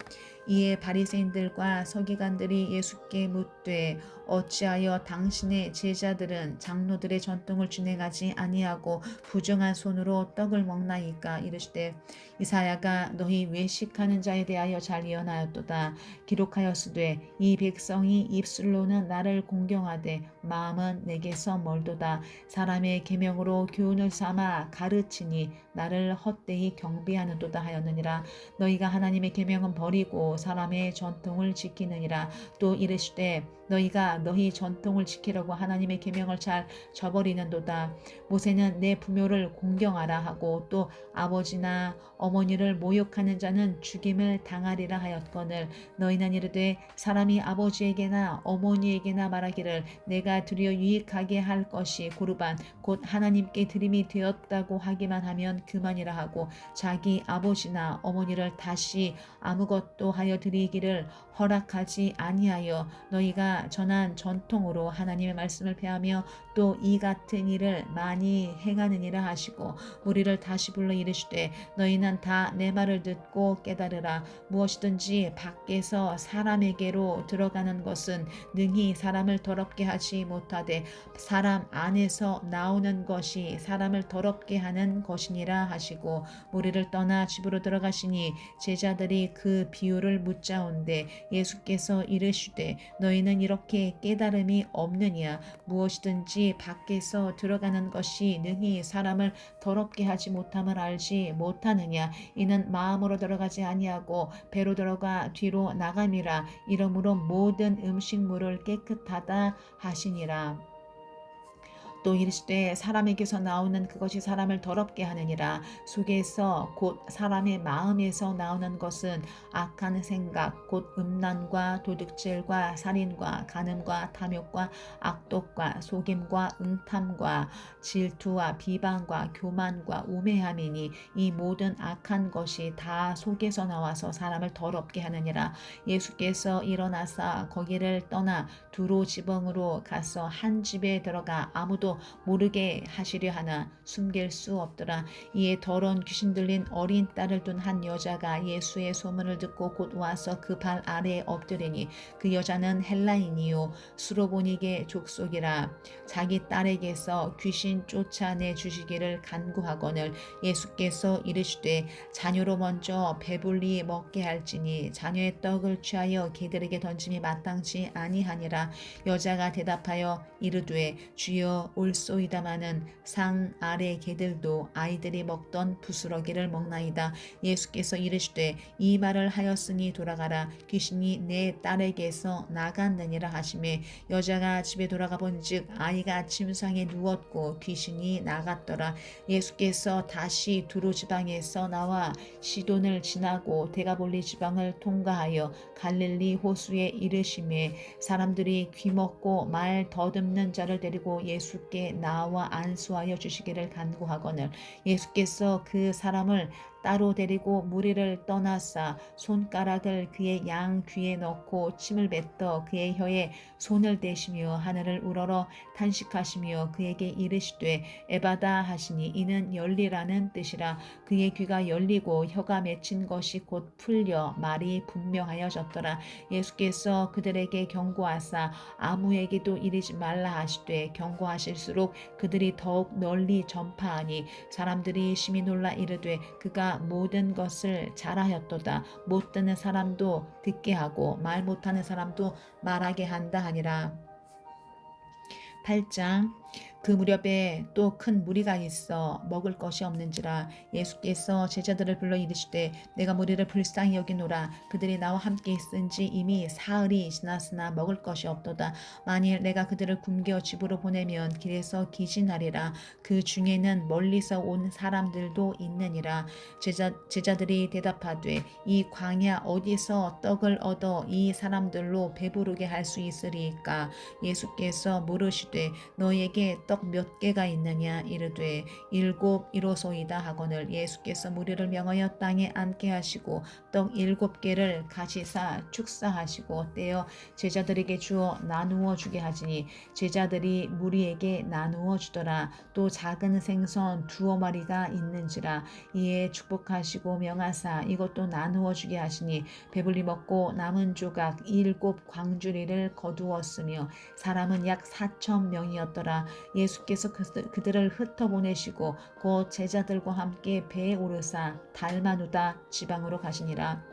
이에 바리새인들과 서기관들이 예수께 묻되 어찌하여 당신의 제자들은 장로들의 전통을 준행하지 아니하고 부정한 손으로 떡을 먹나이까. 이르시되 이사야가 너희 외식하는 자에 대하여 잘 예언하였도다. 기록하였으되 이 백성이 입술로는 나를 공경하되 마음은 내게서 멀도다. 사람의 계명으로 교훈을 삼아 가르치니 나를 헛되이 경배하는도다 하였느니라. 너희가 하나님의 계명은 버리고 사람의 전통을 지키느니라. 또 이르시되 너희가 너희 전통을 지키려고 하나님의 계명을 잘 저버리는도다. 모세는 내 부모를 공경하라 하고 또 아버지나 어머니를 모욕하는 자는 죽임을 당하리라 하였거늘 너희는 이르되 사람이 아버지에게나 어머니에게나 말하기를 내가 드려 유익하게 할 것이 고르반 곧 하나님께 드림이 되었다고 하기만 하면 그만이라 하고 자기 아버지나 어머니를 다시 아무것도 하여 드리기를 허락하지 아니하여 너희가 전한 전통으로 하나님의 말씀을 폐하며 또 이 같은 일을 많이 행하느니라 하시고 무리를 다시 불러 이르시되 너희는 다 내 말을 듣고 깨달으라. 무엇이든지 밖에서 사람에게로 들어가는 것은 능히 사람을 더럽게 하지 못하되 사람 안에서 나오는 것이 사람을 더럽게 하는 것이니라 하시고 무리를 떠나 집으로 들어가시니 제자들이 그 비유를 묻자온데 예수께서 이르시되 너희는 이렇게 깨달음이 없느냐. 무엇이든지 밖에서 들어가는 것이 능히 사람을 더럽게 하지 못함을 알지 못하느냐. 이는 마음으로 들어가지 아니하고 배로 들어가 뒤로 나감이라. 이러므로 모든 음식물을 깨끗하다 하시니라. 또 이르시되 사람에게서 나오는 그것이 사람을 더럽게 하느니라. 속에서 곧 사람의 마음에서 나오는 것은 악한 생각 곧 음란과 도둑질과 살인과 간음과 탐욕과 악독과 속임과 응탐과 질투와 비방과 교만과 우매함이니 이 모든 악한 것이 다 속에서 나와서 사람을 더럽게 하느니라. 예수께서 일어나사 거기를 떠나 두로 지방으로 가서 한 집에 들어가 아무도 예수께서 모르게 하시려 하나 숨길 수 없더라. 이에 더러운 귀신 들린 어린 딸을 둔 한 여자가 예수의 소문을 듣고 곧 와서 그 발 아래에 엎드리니 그 여자는 헬라인이요 수로보니게 족속이라. 자기 딸에게서 귀신 쫓아내 주시기를 간구하거늘 예수께서 이르시되 자녀로 먼저 배불리 먹게 할지니 자녀의 떡을 취하여 개들에게 던짐이 마땅치 아니하니라. 여자가 대답하여 이르되 주여 올소이다마는 상 아래 개들도 아이들이 먹던 부스러기를 먹나이다. 예수께서 이르시되 이 말을 하였으니 돌아가라 귀신이 내 딸에게서 나갔느니라 하시매 여자가 집에 돌아가 본즉 아이가 침상에 누웠고 귀신이 나갔더라. 예수께서 다시 두로 지방에서 나와 시돈을 지나고 데가볼리 지방을 통과하여 갈릴리 호수에 이르시매 사람들이 귀먹고 말 더듬는 자를 데리고 예수께 나와 안수하여 주시기를 간구하거늘 예수께서 그 사람을 따로 데리고 무리를 떠나사 손가락을 그의 양 귀에 넣고 침을 뱉어 그의 혀에 손을 대시며 하늘을 우러러 탄식하시며 그에게 이르시되 에바다 하시니 이는 열리라는 뜻이라. 그의 귀가 열리고 혀가 맺힌 것이 곧 풀려 말이 분명하여졌더라. 예수께서 그들에게 경고하사 아무에게도 이르지 말라 하시되 경고하실수록 그들이 더욱 널리 전파하니 사람들이 심히 놀라 이르되 그가 모든 것을 잘하였도다. 못 듣는 사람도 듣게 하고 말 못하는 사람도 말하게 한다 하니라. 8장 그 무렵에 또 큰 무리가 있어 먹을 것이 없는지라. 예수께서 제자들을 불러 이르시되 내가 무리를 불쌍히 여기노라. 그들이 나와 함께 있은지 이미 사흘이 지났으나 먹을 것이 없도다. 만일 내가 그들을 굶겨 집으로 보내면 길에서 기진하리라. 그 중에는 멀리서 온 사람들도 있느니라. 제자들이 대답하되 이 광야 어디서 떡을 얻어 이 사람들로 배부르게 할 수 있으리이까. 예수께서 물으시되 너에게 떡 몇 개가 있느냐 이르되 7 이로소이다 하거늘 예수께서 무리를 명하여 땅에 앉게 하시고 떡 7개를 가지사 축사하시고 떼어 제자들에게 주어 나누어 주게 하시니 제자들이 무리에게 나누어 주더라. 또 작은 생선 2어마리가 있는지라. 이에 축복하시고 명하사 이것도 나누어 주게 하시니 배불리 먹고 남은 조각 7 광주리를 거두었으며 사람은 약 4,000명이었더라. 예수께서 그들을 흩어보내시고 곧 제자들과 함께 배에 오르사 달마누다 지방으로 가시니라.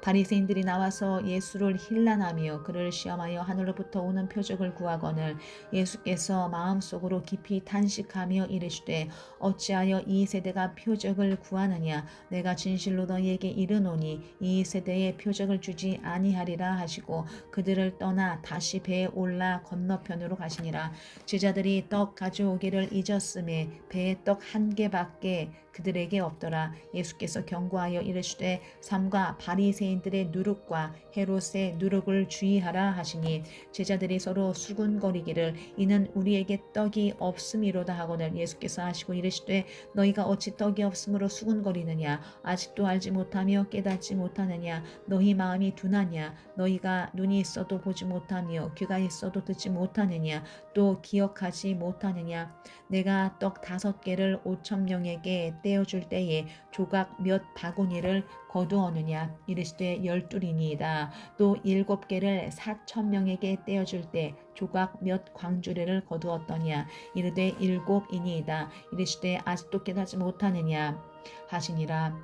바리새인들이 나와서 예수를 힐난하며 그를 시험하여 하늘로부터 오는 표적을 구하거늘 예수께서 마음속으로 깊이 탄식하며 이르시되 어찌하여 이 세대가 표적을 구하느냐. 내가 진실로 너희에게 이르노니 이 세대에 표적을 주지 아니하리라 하시고 그들을 떠나 다시 배에 올라 건너편으로 가시니라. 제자들이 떡 가져오기를 잊었음에 배에 떡 1개밖에 그들에게 없더라. 예수께서 경고하여 이르시되 삼가 바리새인들의 누룩과 헤롯의 누룩을 주의하라 하시니 제자들이 서로 수군거리기를 이는 우리에게 떡이 없음이로다 하거늘 예수께서 하시고 이르시되 너희가 어찌 떡이 없으므로 수군거리느냐. 아직도 알지 못하며 깨닫지 못하느냐. 너희 마음이 둔하냐. 너희가 눈이 있어도 보지 못하며 귀가 있어도 듣지 못하느냐. 또 기억하지 못하느냐. 내가 떡 5개를 5,000명에게 떼어줄 때에 조각 몇 바구니를 거두었느냐. 이르시되 12이니이다. 또 7개를 4,000명에게 떼어줄 때 조각 몇 광주리를 거두었더냐. 이르되 7이니이다. 이르시되 아직도 깨닫지 못하느냐 하시니라.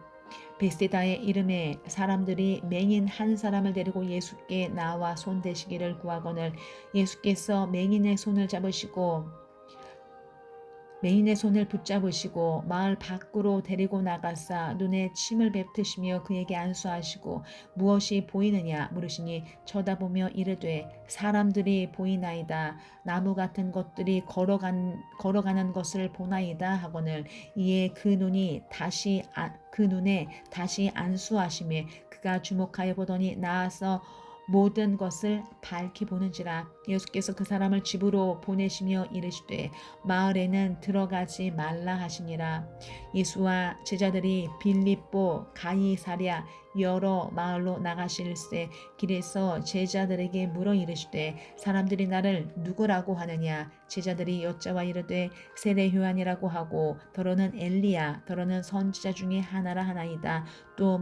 베세다의 이름에 사람들이 맹인 한 사람을 데리고 예수께 나와 손대시기를 구하거늘 예수께서 맹인의 손을 붙잡으시고 마을 밖으로 데리고 나가사 눈에 침을 뱉으시며 그에게 안수하시고 무엇이 보이느냐 물으시니 쳐다보며 이르되 사람들이 보이나이다. 나무 같은 것들이 걸어가는 것을 보나이다 하거늘 이에 그 눈에 다시 안수하시며 그가 주목하여 보더니 나아서 모든 것을 밝히 보는지라. 예수께서 그 사람을 집으로 보내시며 이르시되 마을에는 들어가지 말라 하시니라. 예수와 제자들이 빌립보, 가이사랴, 여러 마을로 나가실새 길에서 제자들에게 물어 이르시되 사람들이 나를 누구라고 하느냐. 제자들이 여짜와 이르되 세례 요한이라고 하고 더러는 엘리야 더러는 선지자 중에 하나라 하나이다. 또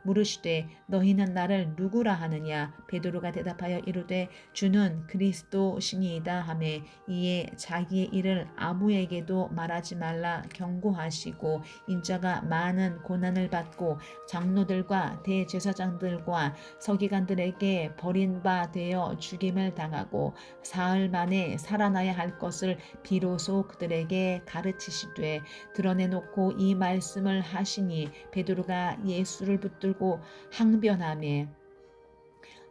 물으시되 너희는 나를 누구라 하느냐. 베드로가 대답하여 이르되 주는 그리스도시니이다 하매 이에 자기의 일을 아무에게도 말하지 말라 경고하시고 인자가 많은 고난을 받고 장로들과 대제사장들과 서기관들에게 버림바 되어 죽임을 당하고 사흘 만에 살아나야 할 것을 비로소 그들에게 가르치시되 드러내놓고 이 말씀을 하시니 베드로가 예수를 붙들고 항변하며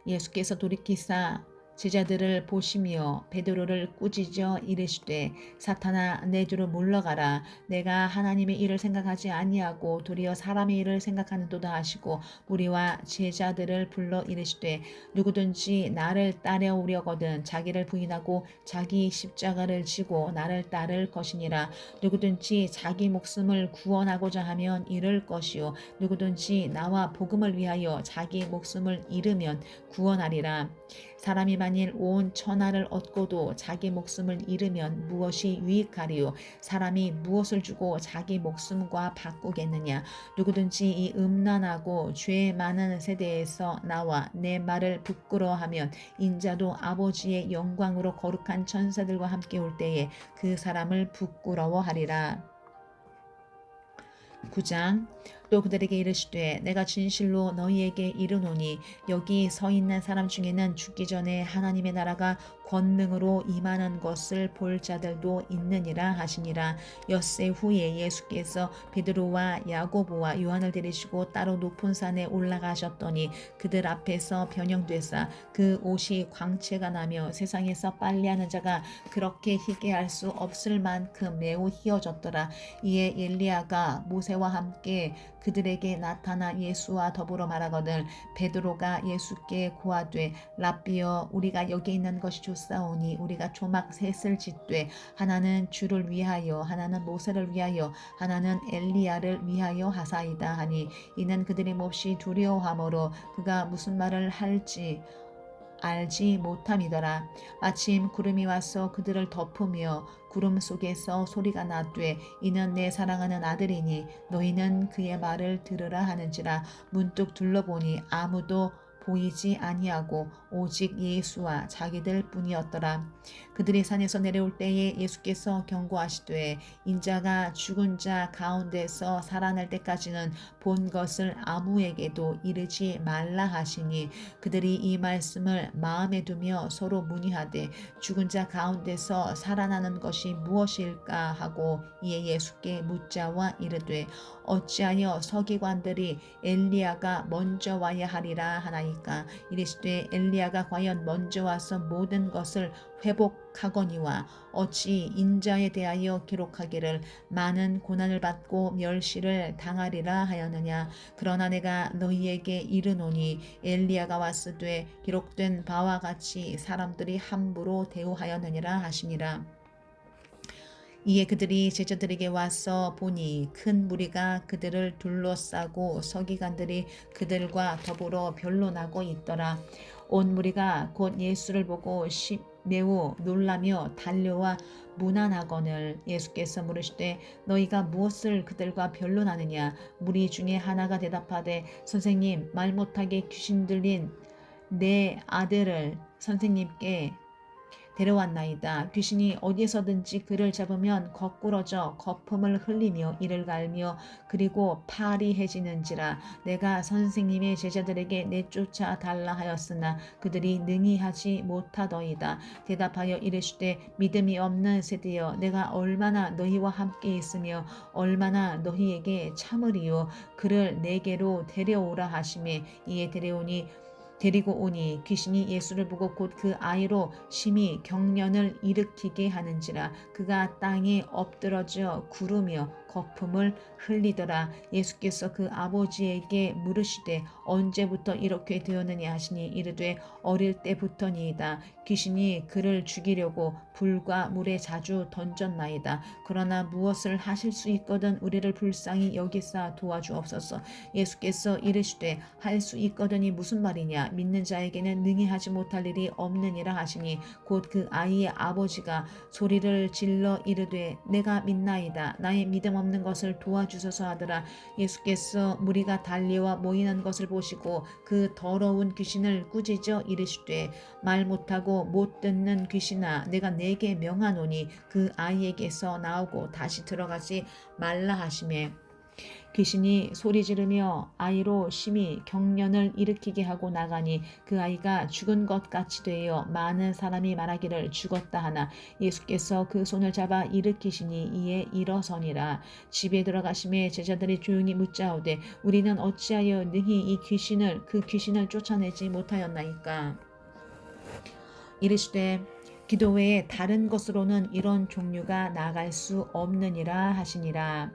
예수께서 돌이키사 제자들을 보시며 베드로를 꾸짖어 이르시되 사탄아 내 뒤로 물러가라. 내가 하나님의 일을 생각하지 아니하고 도리어 사람의 일을 생각하는도다 하시고 무리와 제자들을 불러 이르시되 누구든지 나를 따라오려거든 자기를 부인하고 자기 십자가를 지고 나를 따를 것이니라. 누구든지 자기 목숨을 구원하고자 하면 잃을 것이요 누구든지 나와 복음을 위하여 자기 목숨을 잃으면 구원하리라. 사람이 만일 온 천하를 얻고도 자기 목숨을 잃으면 무엇이 유익하리요. 사람이 무엇을 주고 자기 목숨과 바꾸겠느냐. 누구든지 이 음란하고 죄 많은 세대에서 나와 내 말을 부끄러워하면 인자도 아버지의 영광으로 거룩한 천사들과 함께 올 때에 그 사람을 부끄러워하리라. 9장 또 그들에게 이르시되 내가 진실로 너희에게 이르노니 여기 서 있는 사람 중에는 죽기 전에 하나님의 나라가 권능으로 임하는 것을 볼 자들도 있느니라 하시니라. 엿새 후에 예수께서 베드로와 야고보와 요한을 데리시고 따로 높은 산에 올라가셨더니 그들 앞에서 변형되사 그 옷이 광채가 나며 세상에서 빨래하는 자가 그렇게 희게 할 수 없을 만큼 매우 희어졌더라. 이에 엘리야가 모세와 함께 그들에게 나타나 예수와 더불어 말하거늘 베드로가 예수께 고하되 랍비여 우리가 여기 있는 것이 좋사오니 우리가 조막 셋을 짓되 하나는 주를 위하여 하나는 모세를 위하여 하나는 엘리야를 위하여 하사이다 하니 이는 그들이 몹시 두려워하므로 그가 무슨 말을 할지 알지 못함이더라. 마침 구름이 와서 그들을 덮으며 구름 속에서 소리가 나되 이는 내 사랑하는 아들이니 너희는 그의 말을 들으라 하는지라. 문득 둘러보니 아무도 보이지 아니하고 오직 예수와 자기들 뿐이었더라. 그들이 산에서 내려올 때에 예수께서 경고하시되 인자가 죽은 자 가운데서 살아날 때까지는 본 것을 아무에게도 이르지 말라 하시니 그들이 이 말씀을 마음에 두며 서로 문의하되 죽은 자 가운데서 살아나는 것이 무엇일까 하고 이에 예수께 묻자와 이르되 어찌하여 서기관들이 엘리야가 먼저 와야 하리라 하나이까. 이르시되 엘리야가 과연 먼저 와서 모든 것을 회복하거니와 어찌 인자에 대하여 기록하기를 많은 고난을 받고 멸시를 당하리라 하였느냐. 그러나 내가 너희에게 이르노니 엘리야가 왔으되 기록된 바와 같이 사람들이 함부로 대우하였느니라 하시니라. 이에 그들이 제자들에게 와서 보니 큰 무리가 그들을 둘러싸고 서기관들이 그들과 더불어 변론하고 있더라. 온 무리가 곧 예수를 보고 매우 놀라며 달려와 문안하거늘 예수께서 물으시되 너희가 무엇을 그들과 변론하느냐. 무리 중에 하나가 대답하되 선생님 말 못하게 귀신 들린 내 아들을 선생님께 데려왔나이다. 귀신이 어디서든지 그를 잡으면 거꾸러져 거품을 흘리며 이를 갈며 그리고 파리해지는지라. 내가 선생님의 제자들에게 내쫓아 달라 하였으나 그들이 능히 하지 못하더이다. 대답하여 이르시되 믿음이 없는 세대여 내가 얼마나 너희와 함께 있으며 얼마나 너희에게 참으리요. 그를 내게로 데려오라 하시매 이에 데리고 오니 귀신이 예수를 보고 곧 그 아이로 심히 경련을 일으키게 하는지라. 그가 땅에 엎드러져 구르며 거품을 흘리더라. 예수께서 그 아버지에게 물으시되 언제부터 이렇게 되었느냐 하시니 이르되 어릴 때부터니이다. 귀신이 그를 죽이려고 불과 물에 자주 던졌나이다. 그러나 무엇을 하실 수 있거든 우리를 불쌍히 여기사 도와주옵소서. 예수께서 이르시되 할 수 있거든이 무슨 말이냐. 믿는 자에게는 능히 하지 못할 일이 없느니라 하시니 곧 그 아이의 아버지가 소리를 질러 이르되 내가 믿나이다. 나의 믿음 없는 것을 도와주소서 하더라. 예수께서 무리가 달려와 모이는 것을 보시고 그 더러운 귀신을 꾸짖어 이르시되 말 못하고 못 듣는 귀신아 내가 내게 명하노니 그 아이에게서 나오고 다시 들어가지 말라 하시매 귀신이 소리 지르며 아이로 심히 경련을 일으키게 하고 나가니 그 아이가 죽은 것 같이 되어 많은 사람이 말하기를 죽었다 하나 예수께서 그 손을 잡아 일으키시니 이에 일어서니라. 집에 들어가심에 제자들이 조용히 묻자오되 우리는 어찌하여 능히 이 그 귀신을 쫓아내지 못하였나이까. 이르시되 기도 외에 다른 것으로는 이런 종류가 나갈 수 없느니라 하시니라.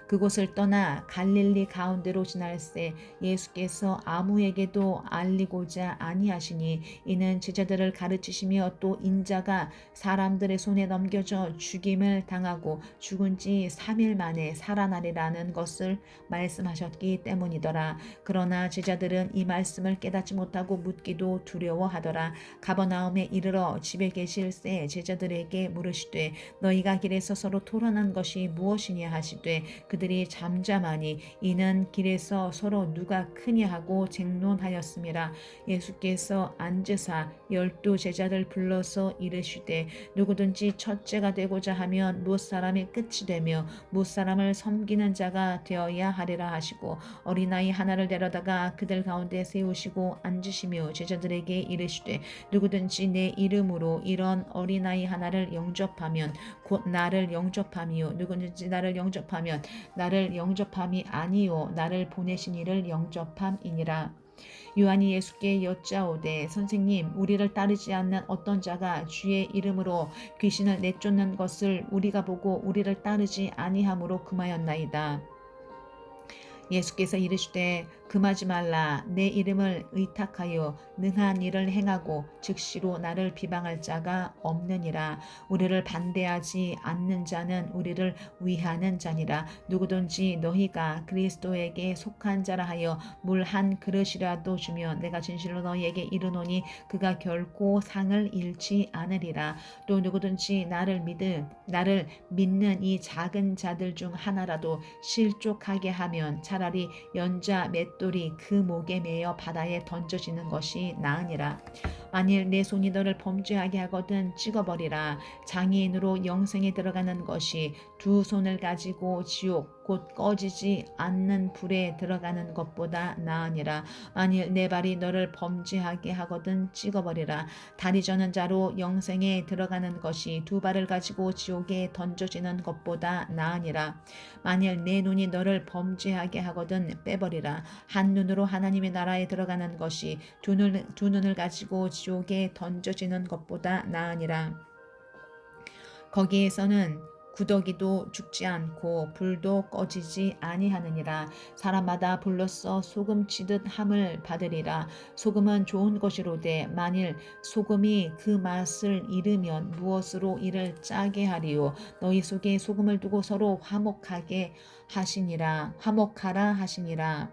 그곳을 떠나 갈릴리 가운데로 지날새 예수께서 아무에게도 알리고자 아니하시니 이는 제자들을 가르치시며 또 인자가 사람들의 손에 넘겨져 죽임을 당하고 죽은 지 3일 만에 살아나리라는 것을 말씀하셨기 때문이더라. 그러나 제자들은 이 말씀을 깨닫지 못하고 묻기도 두려워하더라. 가버나움에 이르러 집에 계실새 제자들에게 물으시되 너희가 길에서 서로 토론한 것이 무엇이냐 하시되 그들이 잠잠하니 이는 길에서 서로 누가 크냐 하고 쟁론하였음이라. 예수께서 앉으사 12 제자를 불러서 이르시되 누구든지 첫째가 되고자 하면 무사람의 끝이 되며 무사람을 섬기는 자가 되어야 하리라 하시고 어린아이 하나를 데려다가 그들 가운데 세우시고 앉으시며 제자들에게 이르시되 누구든지 내 이름으로 이런 어린아이 하나를 영접하면 곧 나를 영접함이요 누구든지 나를 영접하면 나를 영접함이 아니요 나를 보내신 이를 영접함이니라. 요한이 예수께 여짜오되 선생님 우리를 따르지 않는 어떤 자가 주의 이름으로 귀신을 내쫓는 것을 우리가 보고 우리를 따르지 아니함으로 금하였나이다. 예수께서 이르시되 금하지 말라. 내 이름을 의탁하여 능한 일을 행하고 즉시로 나를 비방할 자가 없느니라. 우리를 반대하지 않는 자는 우리를 위하는 자니라. 누구든지 너희가 그리스도에게 속한 자라 하여 물 한 그릇이라도 주면 내가 진실로 너희에게 이르노니 그가 결코 상을 잃지 않으리라. 또 누구든지 나를 믿는 이 작은 자들 중 하나라도 실족하게 하면 차라리 연자 맷돌이 그 목에 매어 바다에 던져지는 것이 나으니라. 만일 내 손이 너를 범죄하게 하거든 찍어버리라. 장애인으로 영생에 들어가는 것이 두 손을 가지고 지옥 곧 꺼지지 않는 불에 들어가는 것보다 나으니라. 만일 내 발이 너를 범죄하게 하거든 찍어버리라. 다리 저는 자로 영생에 들어가는 것이 두 발을 가지고 지옥에 던져지는 것보다 나으니라. 만일 내 눈이 너를 범죄하게 하거든 빼버리라. 한 눈으로 하나님의 나라에 들어가는 것이 두 눈을 가지고 지옥에 던져지는 것보다 나으니라. 거기에서는 구더기도 죽지 않고 불도 꺼지지 아니하느니라. 사람마다 불로써 소금 치듯 함을 받으리라. 소금은 좋은 것이로되 만일 소금이 그 맛을 잃으면 무엇으로 이를 짜게 하리요. 너희 속에 소금을 두고 서로 화목하라 하시니라.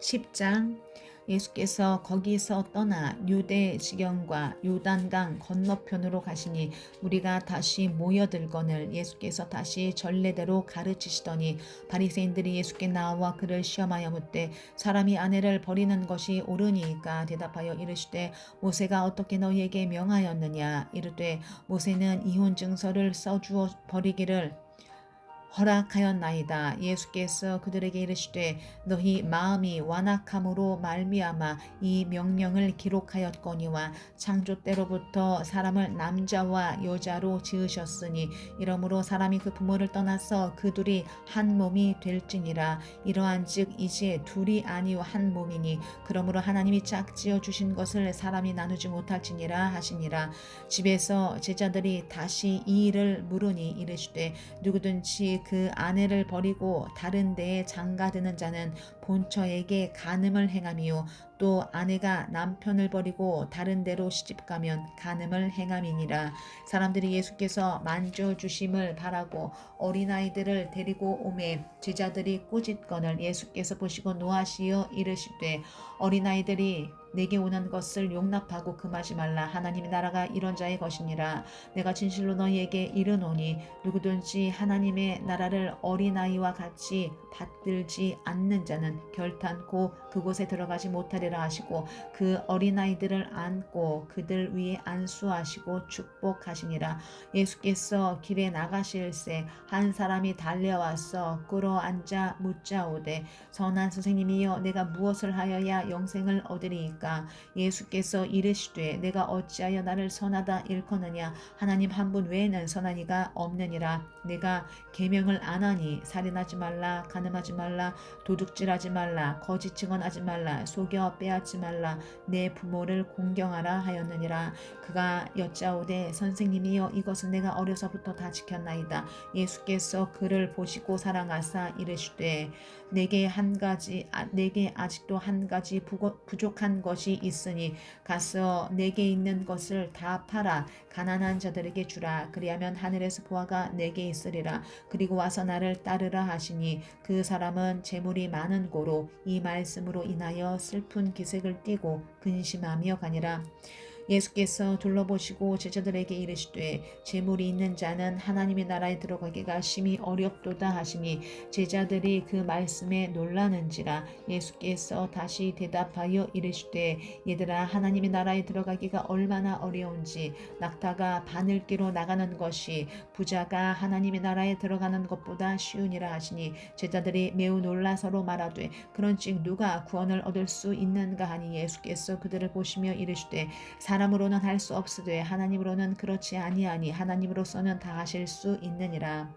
10장 예수께서 거기서 떠나 유대 지경과 요단강 건너편으로 가시니 우리가 다시 모여들거늘 예수께서 다시 전례대로 가르치시더니 바리새인들이 예수께 나와 그를 시험하여 묻되 사람이 아내를 버리는 것이 옳으니까 대답하여 이르시되 모세가 어떻게 너희에게 명하였느냐. 이르되 모세는 이혼 증서를 써주어 버리기를 허락하였나이다. 예수께서 그들에게 이르시되 너희 마음이 완악함으로 말미암아 이 명령을 기록하였거니와 창조 때로부터 사람을 남자와 여자로 지으셨으니 이러므로 사람이 그 부모를 떠나서 그 둘이 한 몸이 될지니라. 이러한즉 이제 둘이 아니요 한 몸이니 그러므로 하나님이 짝지어 주신 것을 사람이 나누지 못할지니라 하시니라. 집에서 제자들이 다시 이 일을 물으니 이르시되 누구든지 그 아내를 버리고 다른 데에 장가드는 자는 본처에게 간음을 행함이요 또 아내가 남편을 버리고 다른 데로 시집가면 간음을 행함이니라. 사람들이 예수께서 만져주심을 바라고 어린아이들을 데리고 오매 제자들이 꾸짖거늘 예수께서 보시고 노하시어 이르시되 어린아이들이 내게 오는 것을 용납하고 금하지 말라. 하나님의 나라가 이런 자의 것이니라. 내가 진실로 너희에게 이르노니 누구든지 하나님의 나라를 어린아이와 같이 받들지 않는 자는 결탄코 그곳에 들어가지 못하리라 하시고 그 어린아이들을 안고 그들 위에 안수하시고 축복하시니라. 예수께서 길에 나가실새 한 사람이 달려와서 끌어앉아 묻자오되 선한 선생님이여 내가 무엇을 하여야 영생을 얻으리이까. 예수께서 이르시되 내가 어찌하여 나를 선하다 일컫느냐. 하나님 한 분 외에는 선한 이가 없느니라. 내가 계명을 안 하니 살인하지 말라, 간음하지 말라, 도둑질하지 말라, 거짓 증언하지 말라, 속여 빼앗지 말라, 내 부모를 공경하라 하였느니라. 그가 여짜오되 선생님이여 이것은 내가 어려서부터 다 지켰나이다. 예수께서 그를 보시고 사랑하사 이르시되 내게 아직도 한 가지 부족한 것이 있으니 가서 내게 있는 것을 다 팔아 가난한 자들에게 주라. 그리하면 하늘에서 보화가 내게 있으리라. 그리고 와서 나를 따르라 하시니 그 사람은 재물이 많은 고로 이 말씀으로 인하여 슬픈 기색을 띠고 근심하며 가니라. 예수께서 둘러보시고 제자들에게 이르시되 재물이 있는 자는 하나님의 나라에 들어가기가 심히 어렵도다 하시니 제자들이 그 말씀에 놀라는지라. 예수께서 다시 대답하여 이르시되 얘들아 하나님의 나라에 들어가기가 얼마나 어려운지 낙타가 바늘기로 나가는 것이 부자가 하나님의 나라에 들어가는 것보다 쉬우니라 하시니 제자들이 매우 놀라 서로 말하되 그런즉 누가 구원을 얻을 수 있는가 하니 예수께서 그들을 보시며 이르시되 사람으로는 할 수 없으되 하나님으로는 그렇지 아니하니 하나님으로서는 다 하실 수 있느니라.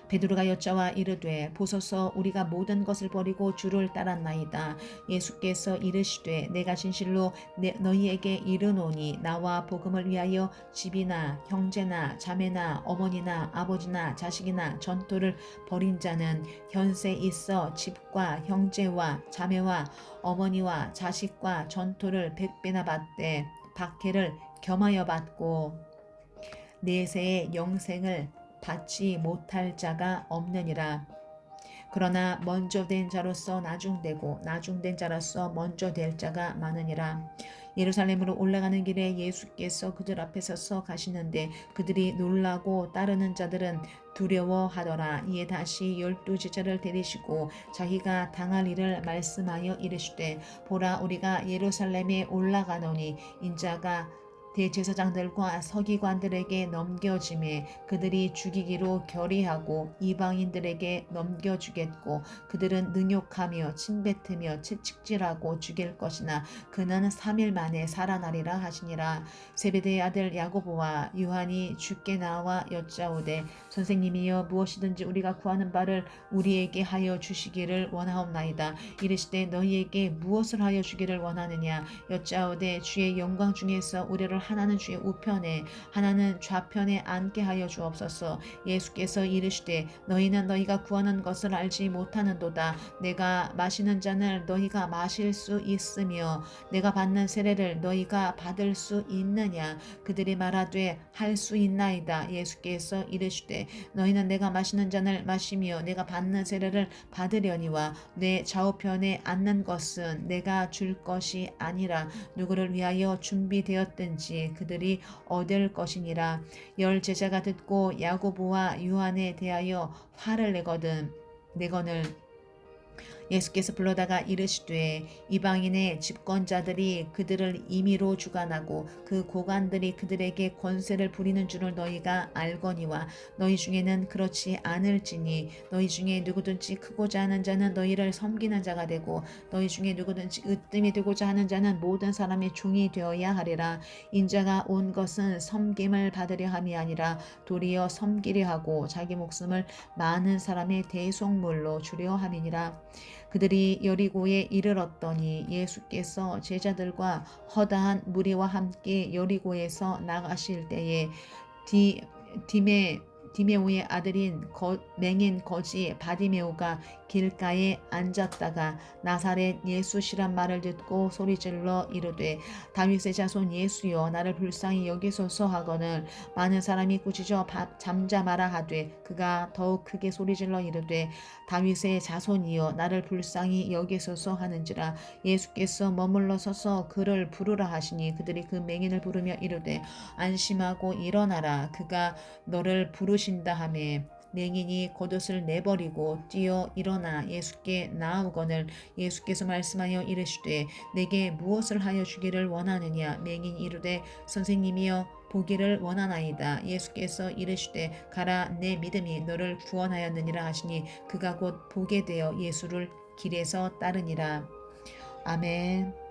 베드로가 여짜와 이르되 보소서 우리가 모든 것을 버리고 주를 따랐나이다. 예수께서 이르시되 내가 진실로 너희에게 이르노니 나와 복음을 위하여 집이나 형제나 자매나 어머니나 아버지나 자식이나 전토를 벌인 자는 현세 있어 집과 형제와 자매와 어머니와 자식과 전토를 100배나 받되 박해를 겸하여 받고 내세의 영생을 받지 못할 자가 없느니라. 그러나 먼저 된 자로서 나중되고 나중된 자로서 먼저 될 자가 많으니라. 예루살렘으로 올라가는 길에 예수께서 그들 앞에 서서 가시는데 그들이 놀라고 따르는 자들은 두려워하더라. 이에 다시 12 제자를 데리시고 자기가 당할 일을 말씀하여 이르시되 보라 우리가 예루살렘에 올라가노니 인자가 대제사장들과 서기관들에게 넘겨짐에 그들이 죽이기로 결의하고 이방인들에게 넘겨주겠고 그들은 능욕하며 침뱉으며 채찍질하고 죽일 것이나 그는 3일 만에 살아나리라 하시니라. 세베대의 아들 야고보와 요한이 주께 나와 여짜오되 선생님이여 무엇이든지 우리가 구하는 바를 우리에게 하여 주시기를 원하옵나이다. 이르시되 너희에게 무엇을 하여 주기를 원하느냐. 여짜오되 주의 영광 중에서 우리를 하나는 주의 우편에 하나는 좌편에 앉게 하여 주옵소서. 예수께서 이르시되 너희는 너희가 구하는 것을 알지 못하는도다. 내가 마시는 잔을 너희가 마실 수 있으며 내가 받는 세례를 너희가 받을 수 있느냐. 그들이 말하되 할 수 있나이다. 예수께서 이르시되 너희는 내가 마시는 잔을 마시며 내가 받는 세례를 받으려니와 내 좌우편에 앉는 것은 내가 줄 것이 아니라 누구를 위하여 준비되었든지 그들이 얻을 것이니라. 10 제자가 듣고 야고보와 요한에 대하여 화를 내거늘 예수께서 불러다가 이르시되 이방인의 집권자들이 그들을 임의로 주관하고 그 고관들이 그들에게 권세를 부리는 줄을 너희가 알거니와 너희 중에는 그렇지 않을지니 너희 중에 누구든지 크고자 하는 자는 너희를 섬기는 자가 되고 너희 중에 누구든지 으뜸이 되고자 하는 자는 모든 사람의 종이 되어야 하리라. 인자가 온 것은 섬김을 받으려 함이 아니라 도리어 섬기려 하고 자기 목숨을 많은 사람의 대속물로 주려 함이니라. 그들이 여리고에 이르렀더니 예수께서 제자들과 허다한 무리와 함께 여리고에서 나가실 때에 디메오의 아들인 맹인 거지 바디메오가 길가에 앉았다가 나사렛 예수시란 말을 듣고 소리질러 이르되 다윗의 자손 예수여 나를 불쌍히 여기소서 하거늘 많은 사람이 꾸짖어 잠잠하라 하되 그가 더욱 크게 소리질러 이르되 다윗의 자손이여 나를 불쌍히 여기소서 하는지라 예수께서 머물러 서서 그를 부르라 하시니 그들이 그 맹인을 부르며 이르되 안심하고 일어나라 그가 너를 부르신다 하매 맹인이 겉옷을 내버리고 뛰어 일어나 예수께 나아오거늘 예수께서 말씀하여 이르시되 내게 무엇을 하여 주기를 원하느냐 맹인이 이르되 선생님이여 보기를 원하나이다. 예수께서 이르시되 가라 내 믿음이 너를 구원하였느니라 하시니 그가 곧 보게 되어 예수를 길에서 따르니라. 아멘.